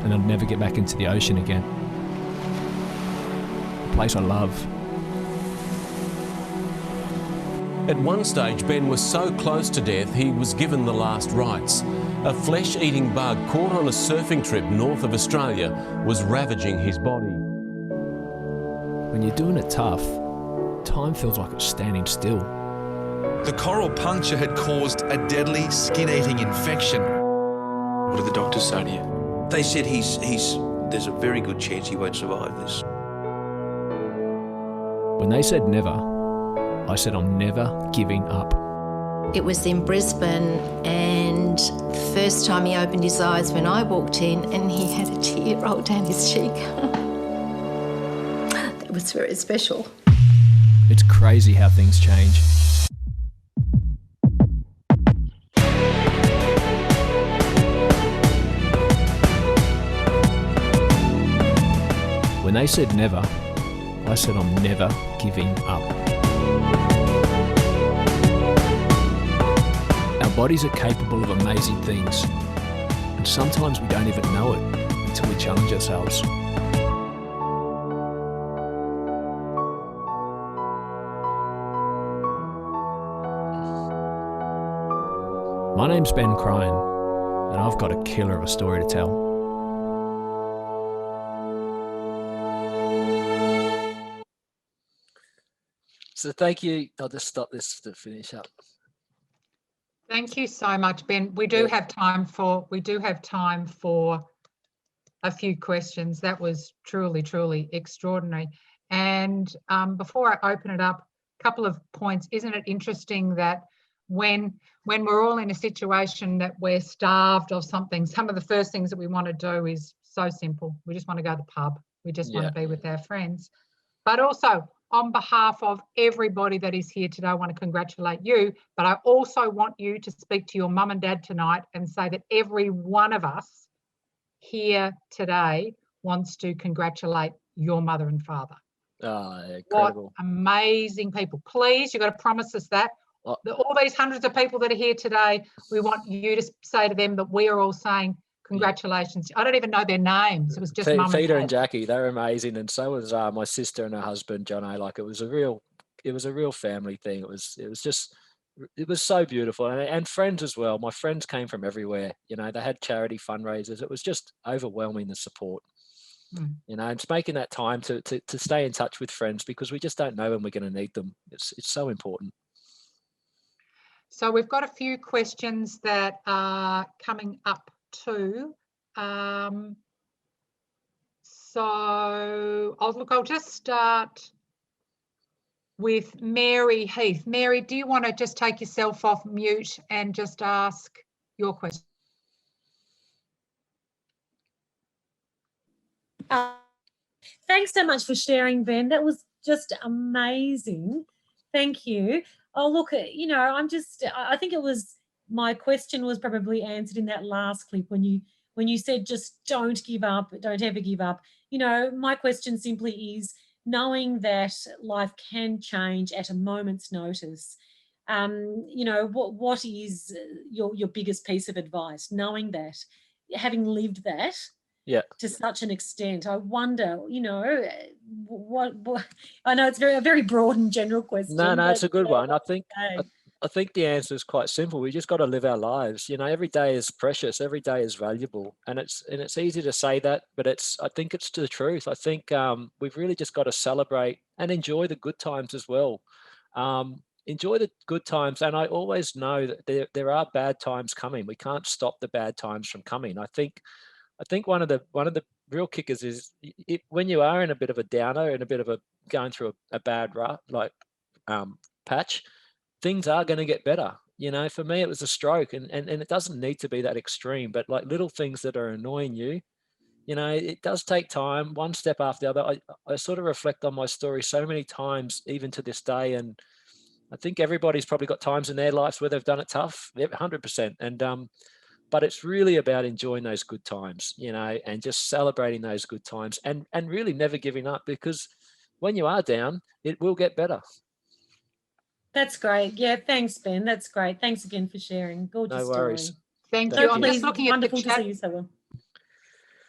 and I'd never get back into the ocean again. A place I love. At one stage, Ben was so close to death he was given the last rites. A flesh-eating bug caught on a surfing trip north of Australia was ravaging his body. When you're doing it tough, time feels like it's standing still. The coral puncture had caused a deadly skin-eating infection. What did the doctors say to you? They said there's a very good chance he won't survive this. When they said never, I said I'm never giving up. It was in Brisbane, and the first time he opened his eyes when I walked in, and he had a tear roll down his cheek. That was very special. It's crazy how things change. When they said never, I said I'm never giving up. Our bodies are capable of amazing things, and sometimes we don't even know it until we challenge ourselves. My name's Ben Cryan, and I've got a killer of a story to tell. So thank you. I'll just stop this to finish up. Thank you so much, Ben. We do have time for a few questions. That was truly, truly extraordinary. And before I open it up, a couple of points. Isn't it interesting that when we're all in a situation that we're starved of something, some of the first things that we want to do is so simple. We just want to go to the pub. We just want to be with our friends. But also, on behalf of everybody that is here today, I want to congratulate you, but I also want you to speak to your mum and dad tonight and say that every one of us here today wants to congratulate your mother and father. Oh, incredible. What amazing people. Please, you've got to promise us that. All these hundreds of people that are here today, we want you to say to them that we are all saying congratulations. I don't even know their names. It was just mum and dad. Peter and Jackie, they're amazing, and so was my sister and her husband John. Like it was a real family thing. It was it was so beautiful, and friends as well. My friends came from everywhere. You know, they had charity fundraisers. It was just overwhelming, the support. You know, it's making that time to stay in touch with friends, because we just don't know when we're going to need them. It's so important. So we've got a few questions that are coming up too. So I'll just start with Mary Heath. Mary, do you want to just take yourself off mute and just ask your question? Thanks so much for sharing, Ben. That was just amazing. Thank you. Oh, look, you know, I think it was, my question was probably answered in that last clip when you said just don't give up, don't ever give up. You know, my question simply is, knowing that life can change at a moment's notice, you know, what is your biggest piece of advice, knowing that, having lived that, yeah, to such an extent? I wonder, you know, what I know it's a very broad and general question. No, it's a good one. I think the answer is quite simple. We just got to live our lives. You know, every day is precious. Every day is valuable, and it's easy to say that, but I think it's the truth. I think we've really just got to celebrate and enjoy the good times as well. Enjoy the good times, and I always know that there are bad times coming. We can't stop the bad times from coming. I think one of the real kickers is when you are in a bit of a downer and a bit of a going through a bad patch, things are going to get better. You know, for me, it was a stroke, and it doesn't need to be that extreme, but like little things that are annoying you, you know, it does take time, one step after the other. I sort of reflect on my story so many times, even to this day, and I think everybody's probably got times in their lives where they've done it tough, 100%. And but it's really about enjoying those good times, you know, and just celebrating those good times, and really never giving up, because when you are down, it will get better. That's great. Yeah, thanks, Ben. That's great. Thanks again for sharing. Gorgeous No worries. story. Thank So you. I'm just looking at the wonderful to chat. see you so well.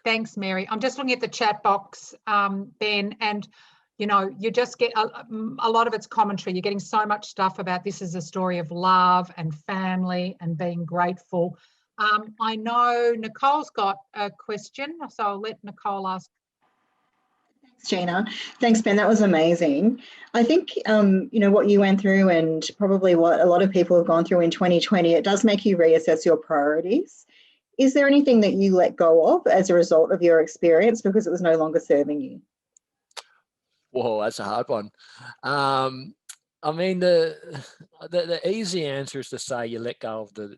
Thanks, Mary. I'm just looking at the chat box, Ben, and you know, you just get a lot of it's commentary. You're getting so much stuff about this is a story of love and family and being grateful. I know Nicole's got a question, so I'll let Nicole ask. Thanks, Gina. Thanks, Ben. That was amazing. I think, you know, what you went through, and probably what a lot of people have gone through in 2020, it does make you reassess your priorities. Is there anything that you let go of as a result of your experience because it was no longer serving you? Whoa, that's a hard one. I mean, the easy answer is to say you let go of the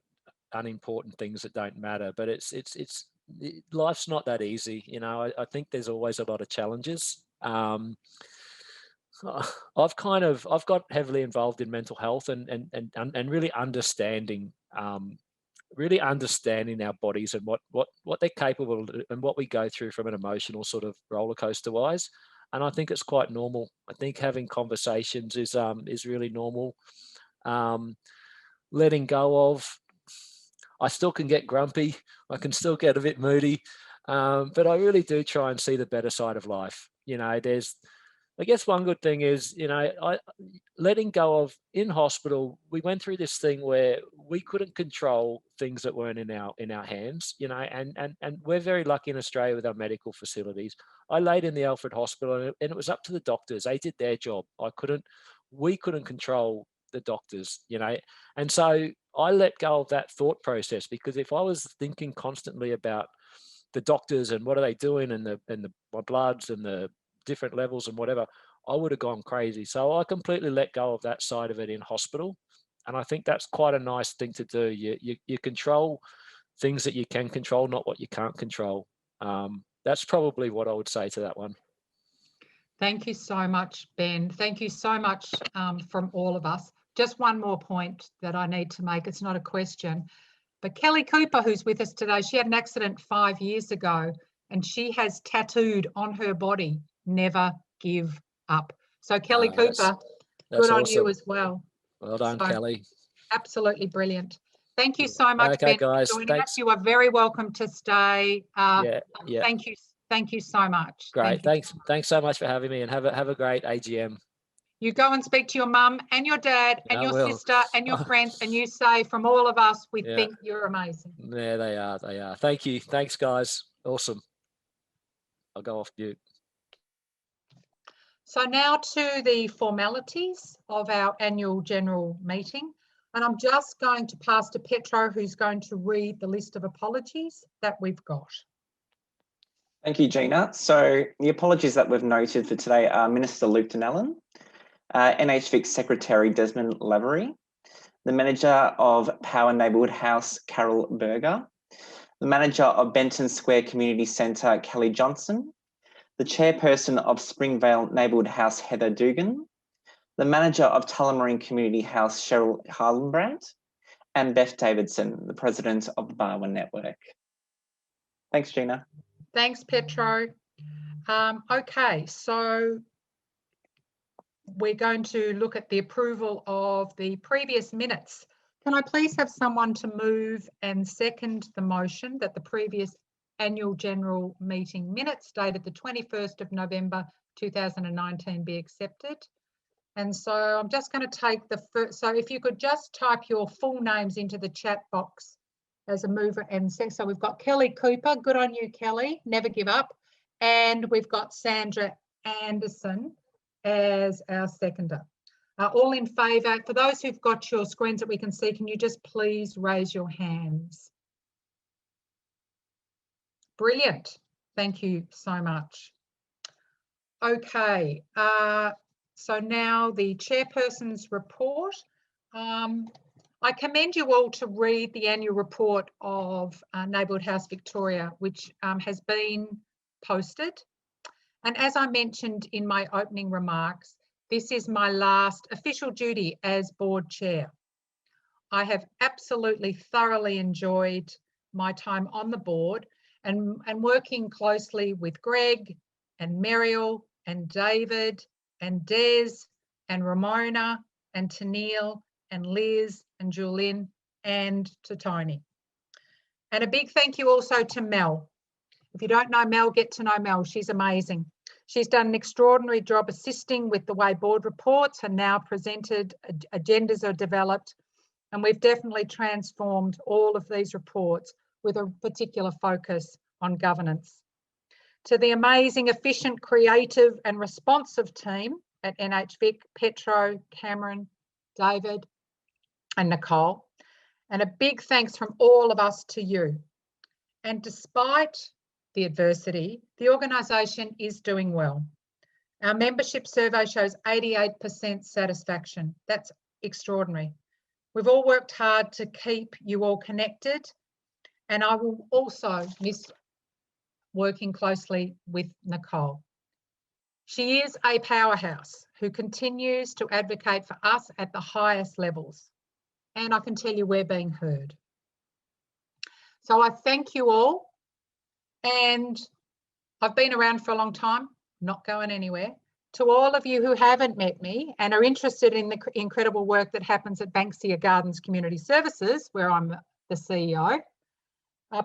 unimportant things that don't matter, but life's not that easy. You know, I think there's always a lot of challenges. I've got heavily involved in mental health and really understanding our bodies and what they're capable of and what we go through from an emotional sort of roller coaster wise. And I think it's quite normal. I think having conversations is really normal. Letting go of, I still can get grumpy. I can still get a bit moody, but I really do try and see the better side of life. You know, I guess one good thing is, you know, letting go of, in hospital, we went through this thing where we couldn't control things that weren't in our hands, you know, and we're very lucky in Australia with our medical facilities. I laid in the Alfred Hospital, and it was up to the doctors. They did their job. We couldn't control the doctors, you know, and so I let go of that thought process, because if I was thinking constantly about the doctors and what are they doing and my bloods and the different levels and whatever, I would have gone crazy. So I completely let go of that side of it in hospital, and I think that's quite a nice thing to do. You control things that you can control, not what you can't control. That's probably what I would say to that one. Thank you so much, Ben. Thank you so much from all of us. Just one more point that I need to make. It's not a question, but Kelly Cooper, who's with us today, she had an accident 5 years ago, and she has tattooed on her body, "Never give up." So Kelly Cooper, that's good on awesome. you as well. Well done, Kelly. Absolutely brilliant. Thank you so much, okay, Ben, guys, for joining thanks. us. You are very welcome to stay. Yeah. Thank you so much. Great. Thanks so much for having me, and have a great AGM. You go and speak to your mum and your dad and I your will. sister and your friends, and you say, from all of us, we Yeah. think you're amazing. Yeah, they are. They are. Thank you. Thanks, guys. Awesome. I'll go off mute. So now to the formalities of our annual general meeting. And I'm just going to pass to Petro, who's going to read the list of apologies that we've got. Thank you, Gina. So the apologies that we've noted for today are Minister Luke Donnellan, NHVIC Secretary Desmond Lavery, the Manager of Power Neighbourhood House, Carol Berger, the Manager of Benton Square Community Centre, Kelly Johnson, the Chairperson of Springvale Neighbourhood House, Heather Dugan, the Manager of Tullamarine Community House, Cheryl Harlenbrandt, and Beth Davidson, the President of the Barwon Network. Thanks, Gina. Thanks, Petro. Okay, so we're going to look at the approval of the previous minutes. Can I please have someone to move and second the motion that the previous annual general meeting minutes dated the 21st of November 2019 be accepted? And so I'm just going to take the first, so if you could just type your full names into the chat box as a mover and second. So we've got Kelly Cooper, good on you, Kelly, never give up. And we've got Sandra Anderson as our seconder. All in favour? For those who've got your screens that we can see, can you just please raise your hands? Brilliant. Thank you so much. Okay, so now the Chairperson's report. I commend you all to read the annual report of Neighbourhood House Victoria, which has been posted. And as I mentioned in my opening remarks, this is my last official duty as board chair. I have absolutely thoroughly enjoyed my time on the board and working closely with Greg and Merial and David and Des and Ramona and Tennille and Liz and Julien and to Tony. And a big thank you also to Mel. If you don't know Mel, get to know Mel. She's amazing. She's done an extraordinary job assisting with the way board reports are now presented, agendas are developed, and we've definitely transformed all of these reports with a particular focus on governance. To the amazing, efficient, creative and responsive team at NHVIC, Petro, Cameron, David and Nicole, and a big thanks from all of us to you. And despite the adversity, the organisation is doing well. Our membership survey shows 88% satisfaction. That's extraordinary. We've all worked hard to keep you all connected, and I will also miss working closely with Nicole. She is a powerhouse who continues to advocate for us at the highest levels, and I can tell you we're being heard. So I thank you all. And I've been around for a long time, not going anywhere. To all of you who haven't met me and are interested in the incredible work that happens at Banksia Gardens Community Services, where I'm the CEO,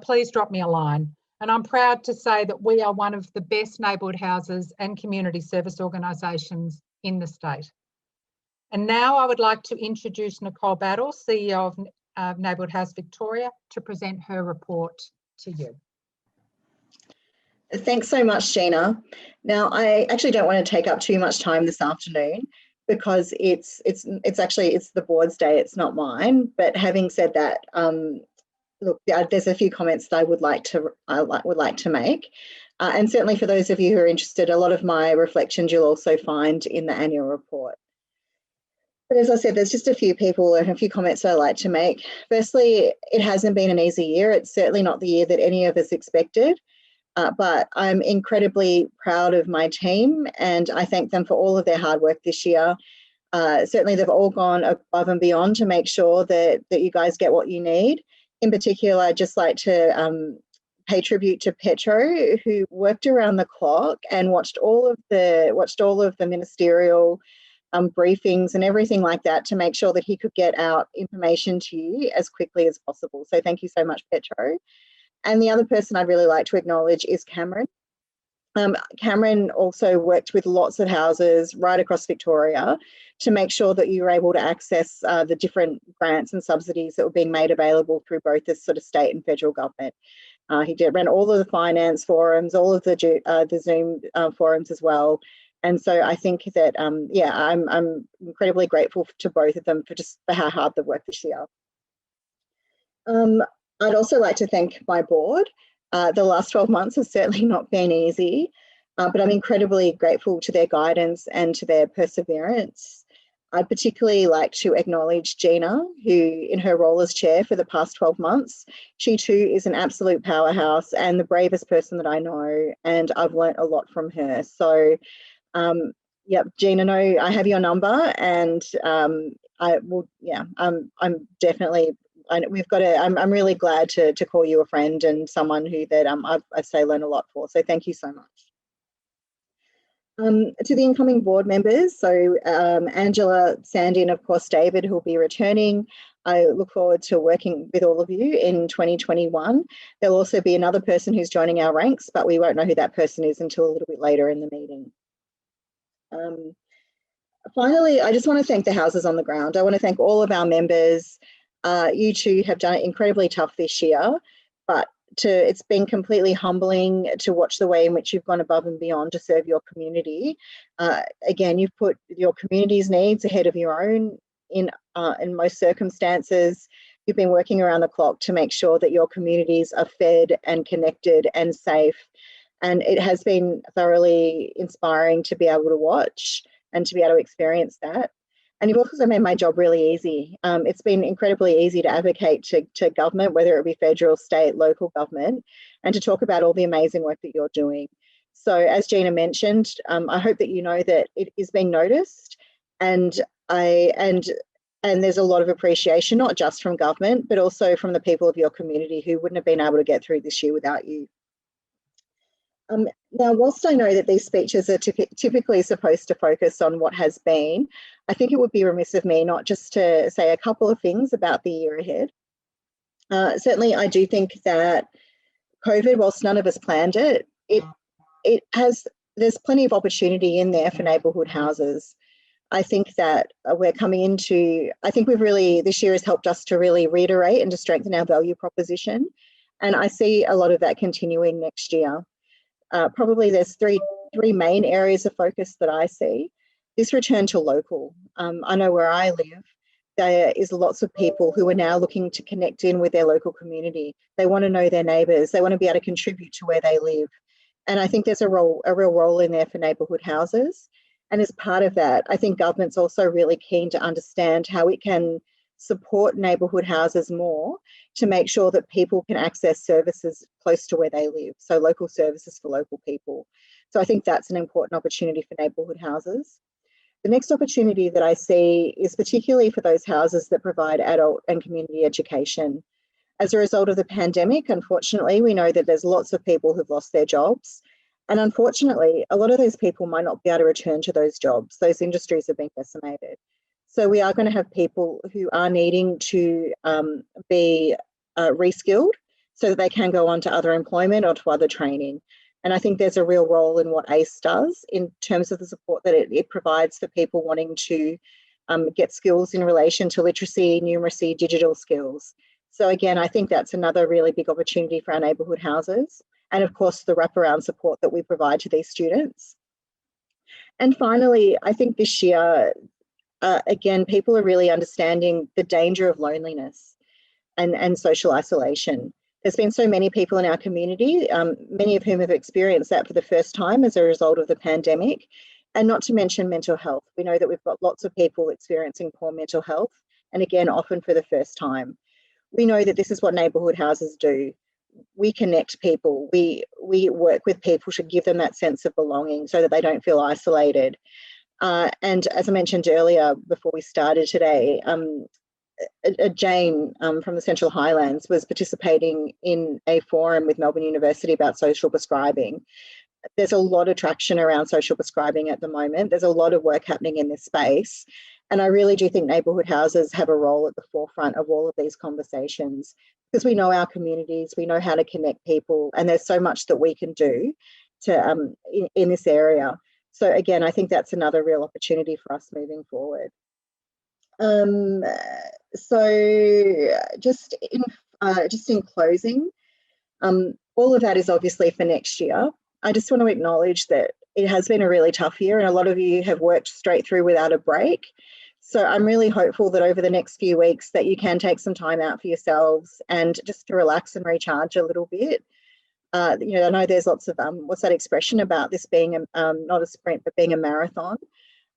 please drop me a line. And I'm proud to say that we are one of the best neighbourhood houses and community service organisations in the state. And now I would like to introduce Nicole Battle, CEO of Neighbourhood House Victoria, to present her report to you. Thanks so much, Gina. Now, I actually don't want to take up too much time this afternoon because it's the board's day, it's not mine. But having said that, look, there's a few comments that I would like to make, and certainly for those of you who are interested, a lot of my reflections you'll also find in the annual report. But as I said, there's just a few people and a few comments that I'd like to make. Firstly, it hasn't been an easy year. It's certainly not the year that any of us expected. But I'm incredibly proud of my team and I thank them for all of their hard work this year. Certainly they've all gone above and beyond to make sure that you guys get what you need. In particular, I'd just like to pay tribute to Petro, who worked around the clock and watched all of the ministerial briefings and everything like that to make sure that he could get out information to you as quickly as possible. So thank you so much, Petro. And the other person I'd really like to acknowledge is Cameron. Cameron also worked with lots of houses right across Victoria to make sure that you were able to access the different grants and subsidies that were being made available through both the sort of state and federal government. He ran all of the finance forums, all of the Zoom forums as well. And so I think that, yeah, I'm incredibly grateful to both of them for how hard they've worked this year. I'd also like to thank my board. The last 12 months have certainly not been easy, but I'm incredibly grateful to their guidance and to their perseverance. I'd particularly like to acknowledge Gina, who in her role as chair for the past 12 months, she too is an absolute powerhouse and the bravest person that I know, and I've learnt a lot from her. So, yep, Gina, no, I have your number, and I will, yeah, I'm definitely, we've got to, I'm really glad to call you a friend and someone who that I'd say learn a lot for. So thank you so much. To the incoming board members, so Angela, Sandy, and of course David, who will be returning. I look forward to working with all of you in 2021. There'll also be another person who's joining our ranks, but we won't know who that person is until a little bit later in the meeting. Finally, I just want to thank the houses on the ground. I want to thank all of our members. You two have done it incredibly tough this year, but it's been completely humbling to watch the way in which you've gone above and beyond to serve your community. Again, you've put your community's needs ahead of your own in most circumstances. You've been working around the clock to make sure that your communities are fed and connected and safe. And it has been thoroughly inspiring to be able to watch and to be able to experience that. And you've also made my job really easy. It's been incredibly easy to advocate to government, whether it be federal, state, local government, and to talk about all the amazing work that you're doing. So as Gina mentioned, I hope that you know that it is being noticed, and there's a lot of appreciation, not just from government, but also from the people of your community who wouldn't have been able to get through this year without you. Now, whilst I know that these speeches are typically supposed to focus on what has been, I think it would be remiss of me not just to say a couple of things about the year ahead. Certainly, I do think that COVID, whilst none of us planned it, there's plenty of opportunity in there for neighbourhood houses. I think that we're coming into, I think this year has helped us to really reiterate and to strengthen our value proposition. And I see a lot of that continuing next year. Probably there's three main areas of focus that I see. This return to local. I know where I live, there is lots of people who are now looking to connect in with their local community. They want to know their neighbours. They want to be able to contribute to where they live. And I think there's a real role in there for neighbourhood houses. And as part of that, I think government's also really keen to understand how it can support neighbourhood houses more to make sure that people can access services close to where they live. So local services for local people. So I think that's an important opportunity for neighbourhood houses. The next opportunity that I see is particularly for those houses that provide adult and community education. As a result of the pandemic, unfortunately, we know that there's lots of people who've lost their jobs. And unfortunately, a lot of those people might not be able to return to those jobs. Those industries have been decimated. So we are going to have people who are needing to be reskilled so that they can go on to other employment or to other training. And I think there's a real role in what ACE does in terms of the support that it provides for people wanting to get skills in relation to literacy, numeracy, digital skills. So again, I think that's another really big opportunity for our neighbourhood houses. And of course, the wraparound support that we provide to these students. And finally, I think this year, again, people are really understanding the danger of loneliness and social isolation. There's been so many people in our community, many of whom have experienced that for the first time as a result of the pandemic, and not to mention mental health. We know that we've got lots of people experiencing poor mental health, and again, often for the first time. We know that this is what neighbourhood houses do. We connect people, we work with people to give them that sense of belonging so that they don't feel isolated. And as I mentioned earlier, before we started today, Jane from the Central Highlands was participating in a forum with Melbourne University about social prescribing. There's a lot of traction around social prescribing at the moment. There's a lot of work happening in this space. And I really do think neighbourhood houses have a role at the forefront of all of these conversations because we know our communities, we know how to connect people, and there's so much that we can do. in this area. So again, I think that's another real opportunity for us moving forward. So just in closing, all of that is obviously for next year. I just want to acknowledge that it has been a really tough year and a lot of you have worked straight through without a break. So I'm really hopeful that over the next few weeks that you can take some time out for yourselves and just to relax and recharge a little bit. I know there's lots of, what's that expression about this being not a sprint, but being a marathon.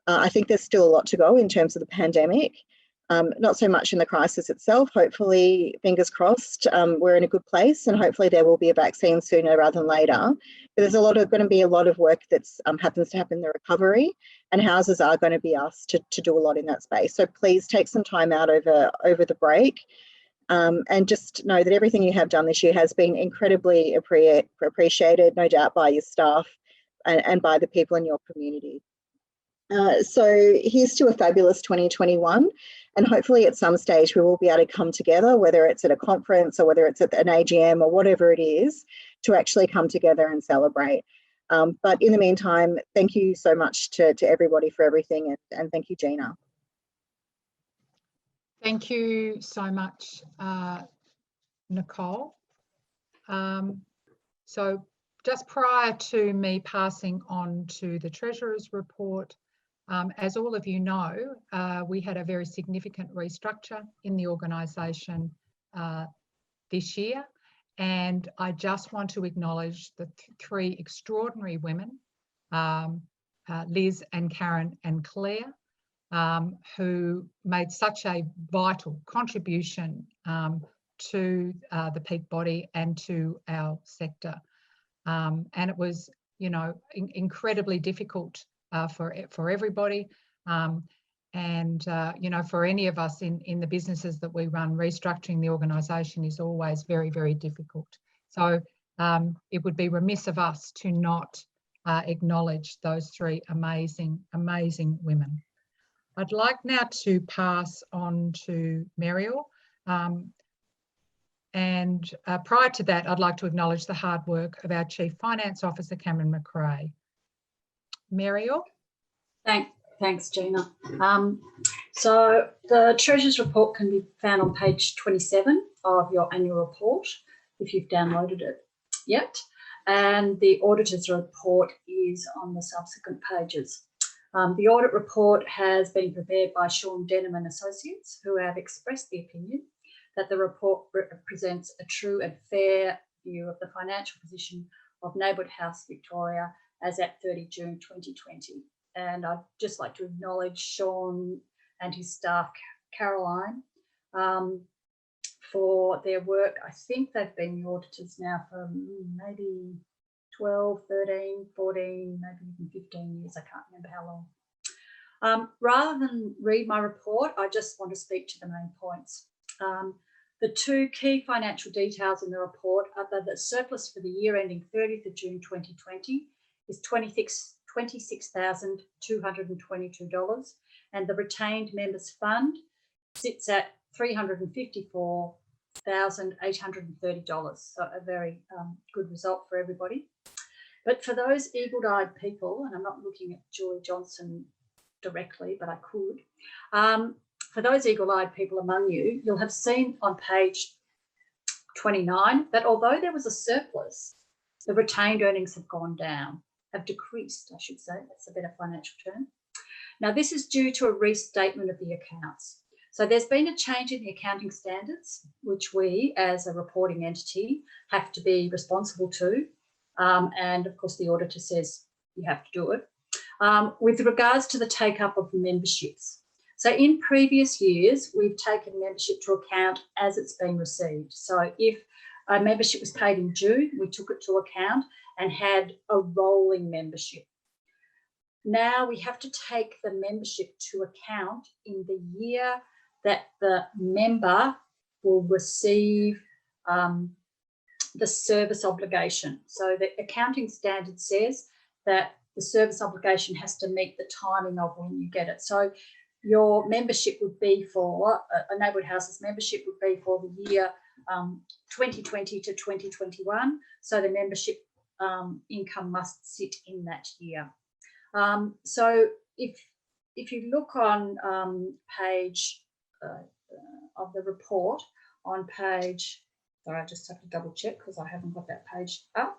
I think there's still a lot to go in terms of the pandemic. Not so much in the crisis itself. Hopefully, fingers crossed, we're in a good place and hopefully there will be a vaccine sooner rather than later. But there's going to be a lot of work that's happens to happen in the recovery, and houses are going to be asked to do a lot in that space. So please take some time out over the break, and just know that everything you have done this year has been incredibly appreciated, no doubt, by your staff and by the people in your community. So here's to a fabulous 2021, and hopefully at some stage we will be able to come together, whether it's at a conference or whether it's at an AGM or whatever it is, to actually come together and celebrate. But in the meantime, thank you so much to everybody for everything, and thank you, Gina. Thank you so much, Nicole. So just prior to me passing on to the Treasurer's report, as all of you know, we had a very significant restructure in the organisation this year, and I just want to acknowledge the three extraordinary women, Liz and Karen and Claire, who made such a vital contribution to the peak body and to our sector. And it was, incredibly difficult for everybody, and for any of us in the businesses that we run, restructuring the organisation is always very, very difficult. So it would be remiss of us to not acknowledge those three amazing women. I'd like now to pass on to Merial. And prior to that, I'd like to acknowledge the hard work of our Chief Finance Officer, Cameron McRae. Merial? Thanks, Gina. So the Treasurer's report can be found on page 27 of your annual report, if you've downloaded it yet. And the Auditor's report is on the subsequent pages. The audit report has been prepared by Sean Denham and Associates, who have expressed the opinion that the report represents a true and fair view of the financial position of Neighbourhood House Victoria as at 30 June 2020. And I'd just like to acknowledge Sean and his staff, Caroline, for their work. I think they've been the auditors now for maybe 12, 13, 14, maybe even 15 years. I can't remember how long. Rather than read my report, I just want to speak to the main points. The two key financial details in the report are that the surplus for the year ending 30th of June 2020 is $26,222, and the retained members fund sits at $354,830. So a very good result for everybody. But for those eagle-eyed people, and I'm not looking at Julie Johnson directly, but I could, for those eagle-eyed people among you, you'll have seen on page 29 that although there was a surplus, the retained earnings have gone down, have decreased, I should say. That's a better financial term. Now, this is due to a restatement of the accounts. So there's been a change in the accounting standards, which we, as a reporting entity, have to be responsible to. And of course, the auditor says you have to do it. With regards to the take-up of memberships. So in previous years, we've taken membership to account as it's been received. So if a membership was paid in June, we took it to account and had a rolling membership. Now we have to take the membership to account in the year that the member will receive the service obligation. So the accounting standard says that the service obligation has to meet the timing of when you get it. So your membership would be for, a Neighbourhood House's membership would be for the year 2020 to 2021. So the membership income must sit in that year. So if you look on page of the report, on page, sorry, I just have to double check because I haven't got that page up.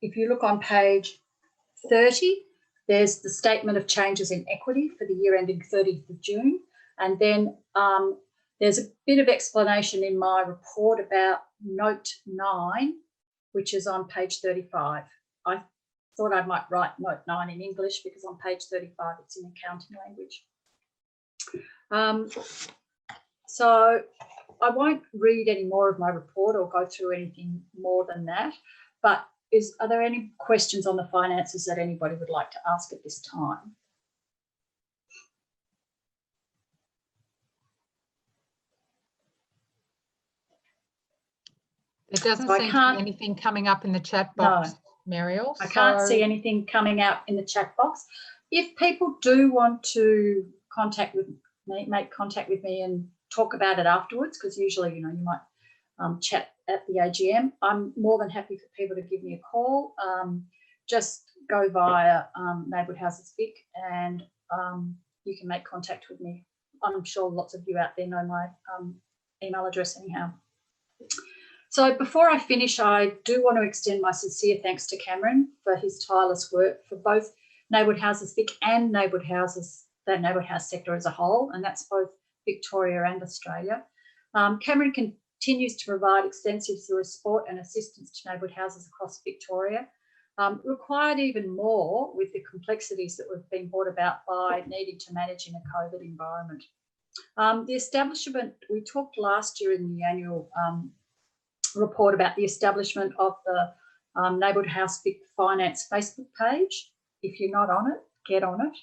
If you look on page 30, there's the statement of changes in equity for the year ending 30th of June. And then there's a bit of explanation in my report about note 9, which is on page 35. I thought I might write note 9 in English because on page 35 it's in accounting language. So I won't read any more of my report or go through anything more than that, but are there any questions on the finances that anybody would like to ask at this time? There doesn't So seem to be anything coming up in the chat box, no. Merial. I can't see anything coming out in the chat box. If people do want to make contact with me and talk about it afterwards, because usually, you might chat at the AGM, I'm more than happy for people to give me a call. Just go via Neighbourhood Houses Vic and you can make contact with me. I'm sure lots of you out there know my email address anyhow. So before I finish, I do want to extend my sincere thanks to Cameron for his tireless work for both Neighbourhood Houses Vic and Neighbourhood Houses, the Neighbourhood House sector as a whole, and that's both Victoria and Australia. Cameron continues to provide extensive support and assistance to neighbourhood houses across Victoria, required even more with the complexities that have been brought about by needing to manage in a COVID environment. The establishment, we talked last year in the annual report about the establishment of the Neighbourhood House Vic Finance Facebook page. If you're not on it, get on it.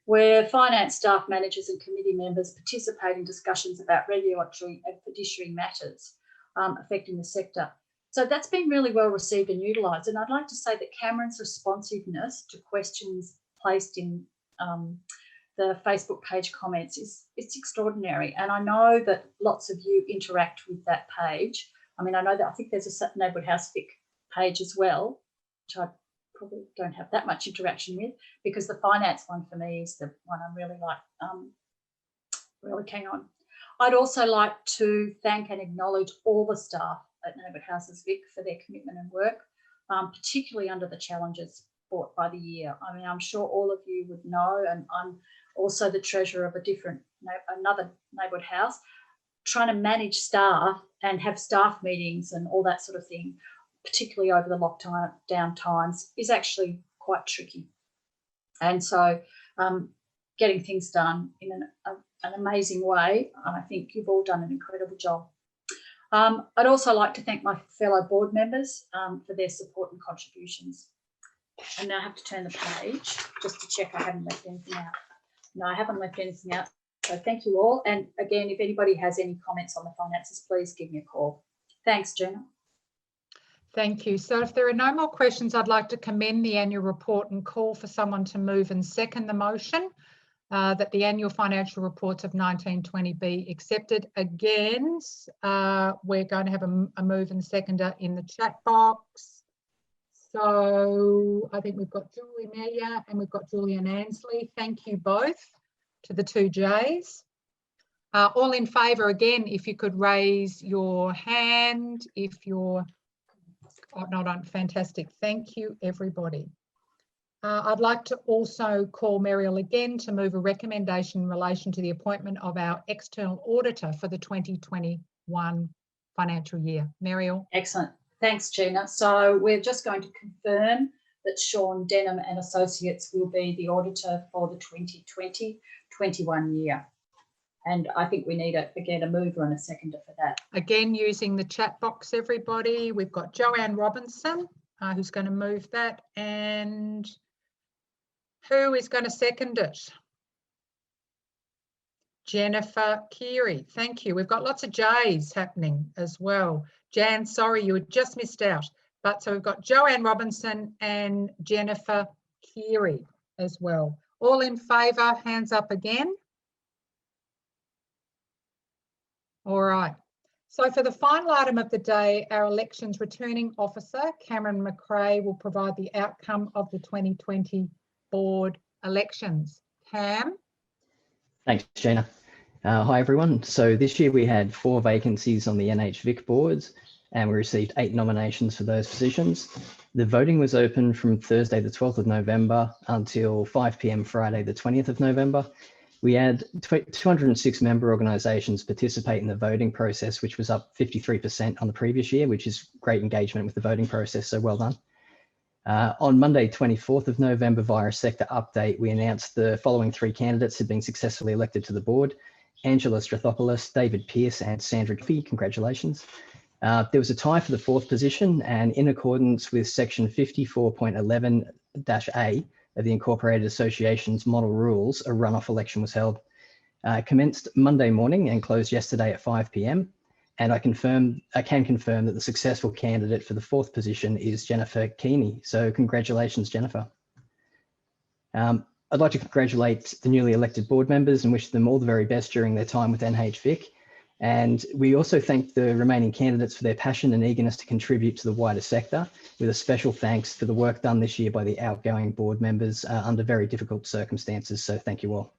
Where finance staff, managers and committee members participate in discussions about regulatory and fiduciary matters affecting the sector. So that's been really well received and utilised. And I'd like to say that Cameron's responsiveness to questions placed in the Facebook page comments it's extraordinary. And I know that lots of you interact with that page. I mean, I know that I think there's a Neighbourhood House Vic page as well, which I probably don't have that much interaction with, because the finance one for me is the one I'm really really keen on. I'd also like to thank and acknowledge all the staff at Neighbourhood Houses Vic for their commitment and work, particularly under the challenges brought by the year. I mean, I'm sure all of you would know, and I'm also the treasurer of another neighbourhood house, trying to manage staff and have staff meetings and all that sort of thing, particularly over the lockdown times, is actually quite tricky. And so getting things done in an amazing way, I think you've all done an incredible job. I'd also like to thank my fellow board members for their support and contributions. And now I have to turn the page just to check I haven't left anything out. No, I haven't left anything out. So thank you all. And again, if anybody has any comments on the finances, please give me a call. Thanks, Gina. Thank you. So if there are no more questions, I'd like to commend the annual report and call for someone to move and second the motion that the annual financial reports of 1920 be accepted. Again, we're going to have a move and seconder in the chat box. So I think we've got Julie Melia and we've got Julian Ansley. Thank you both to the two J's. All in favour, again, if you could raise your hand if you're not on. Fantastic. Thank you, everybody. I'd like to also call Merial again to move a recommendation in relation to the appointment of our external auditor for the 2021 financial year. Merial. Excellent. Thanks, Gina. So we're just going to confirm that Sean Denham and Associates will be the auditor for the 2020-21 year. And I think we need, again, a mover and a seconder for that. Again, using the chat box, everybody. We've got Joanne Robinson, who's going to move that. And who is going to second it? Jennifer Keary. Thank you. We've got lots of J's happening as well. Jan, sorry, you had just missed out. But so we've got Joanne Robinson and Jennifer Keary as well. All in favour, hands up again. All right. So for the final item of the day, our elections returning officer, Cameron McRae, will provide the outcome of the 2020 board elections. Cam? Thanks, Gina. Hi, everyone. So this year we had 4 vacancies on the NHVIC boards and we received 8 nominations for those positions. The voting was open from Thursday, the 12th of November until 5 p.m. Friday, the 20th of November. We had 206 member organisations participate in the voting process, which was up 53% on the previous year, which is great engagement with the voting process, so well done. On Monday, 24th of November, via a sector update, we announced the following 3 candidates had been successfully elected to the board: Angela Strathopoulos, David Pearce and Sandra Duffy. Congratulations. There was a tie for the 4th position, and in accordance with section 54.11-A of the Incorporated Association's model rules, a runoff election was held. Commenced Monday morning and closed yesterday at 5 p.m. And I can confirm that the successful candidate for the 4th position is Jennifer Keeney. So congratulations, Jennifer. I'd like to congratulate the newly elected board members and wish them all the very best during their time with NHVIC. And we also thank the remaining candidates for their passion and eagerness to contribute to the wider sector, with a special thanks for the work done this year by the outgoing board members under very difficult circumstances. So thank you all.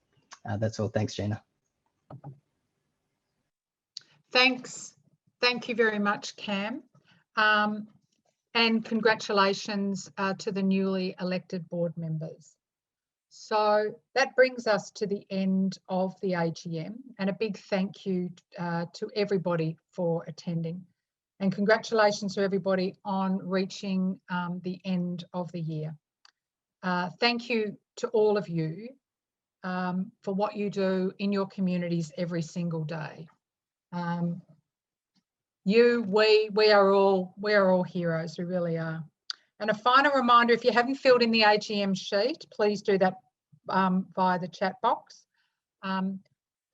That's all. Thanks, Gina. Thanks. Thank you very much, Cam. And congratulations to the newly elected board members. So that brings us to the end of the AGM, and a big thank you to everybody for attending, and congratulations to everybody on reaching the end of the year. Thank you to all of you for what you do in your communities every single day. We are all heroes, we really are. And a final reminder, if you haven't filled in the AGM sheet, please do that via the chat box.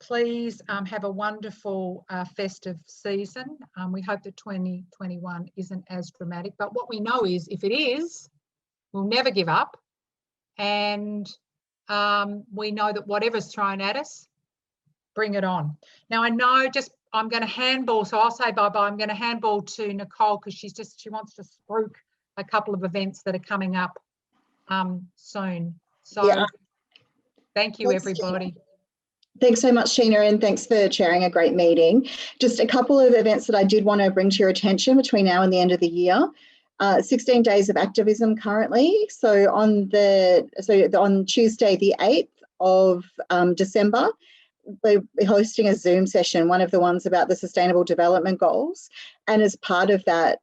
Please have a wonderful festive season. We hope that 2021 isn't as dramatic, but what we know is if it is, we'll never give up. And we know that whatever's thrown at us, bring it on. Now I know I'm going to handball, so I'll say bye-bye. I'm going to handball to Nicole because she wants to spruik a couple of events that are coming up soon. So yeah. Thank you, everybody. Gina. Thanks so much, Gina, and thanks for chairing a great meeting. Just a couple of events that I did want to bring to your attention between now and the end of the year. 16 days of activism currently. So on Tuesday, the 8th of December, we're hosting a Zoom session, one of the ones about the Sustainable Development Goals. And as part of that,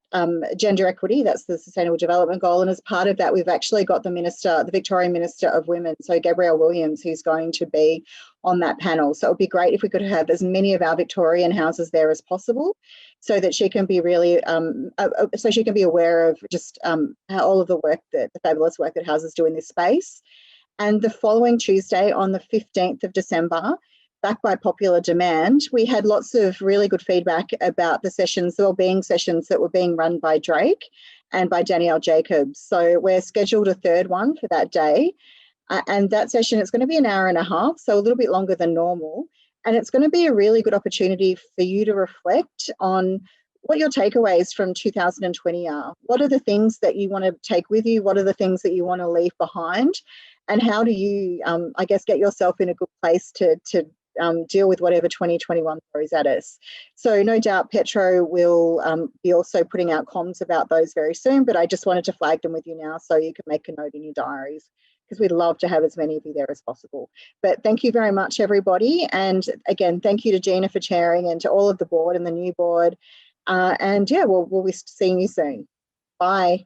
gender equity, that's the Sustainable Development Goal. And as part of that, we've actually got the Victorian Minister of Women, so Gabrielle Williams, who's going to be on that panel. So it would be great if we could have as many of our Victorian houses there as possible, so that she can be really, so she can be aware of just how all of the work, the fabulous work that houses do in this space. And the following Tuesday, on the 15th of December, back by popular demand, we had lots of really good feedback about the sessions, the wellbeing sessions that were being run by Drake and by Danielle Jacobs. So we're scheduled a 3rd one for that day. And that session, it's going to be an hour and a half, so a little bit longer than normal. And it's going to be a really good opportunity for you to reflect on what your takeaways from 2020 are. What are the things that you want to take with you? What are the things that you want to leave behind? And how do you, I guess, get yourself in a good place to deal with whatever 2021 throws at us. So no doubt Petro will be also putting out comms about those very soon, but I just wanted to flag them with you now so you can make a note in your diaries, because we'd love to have as many of you there as possible. But thank you very much, everybody. And again, thank you to Gina for chairing, and to all of the board and the new board. And yeah, we'll be seeing you soon. Bye.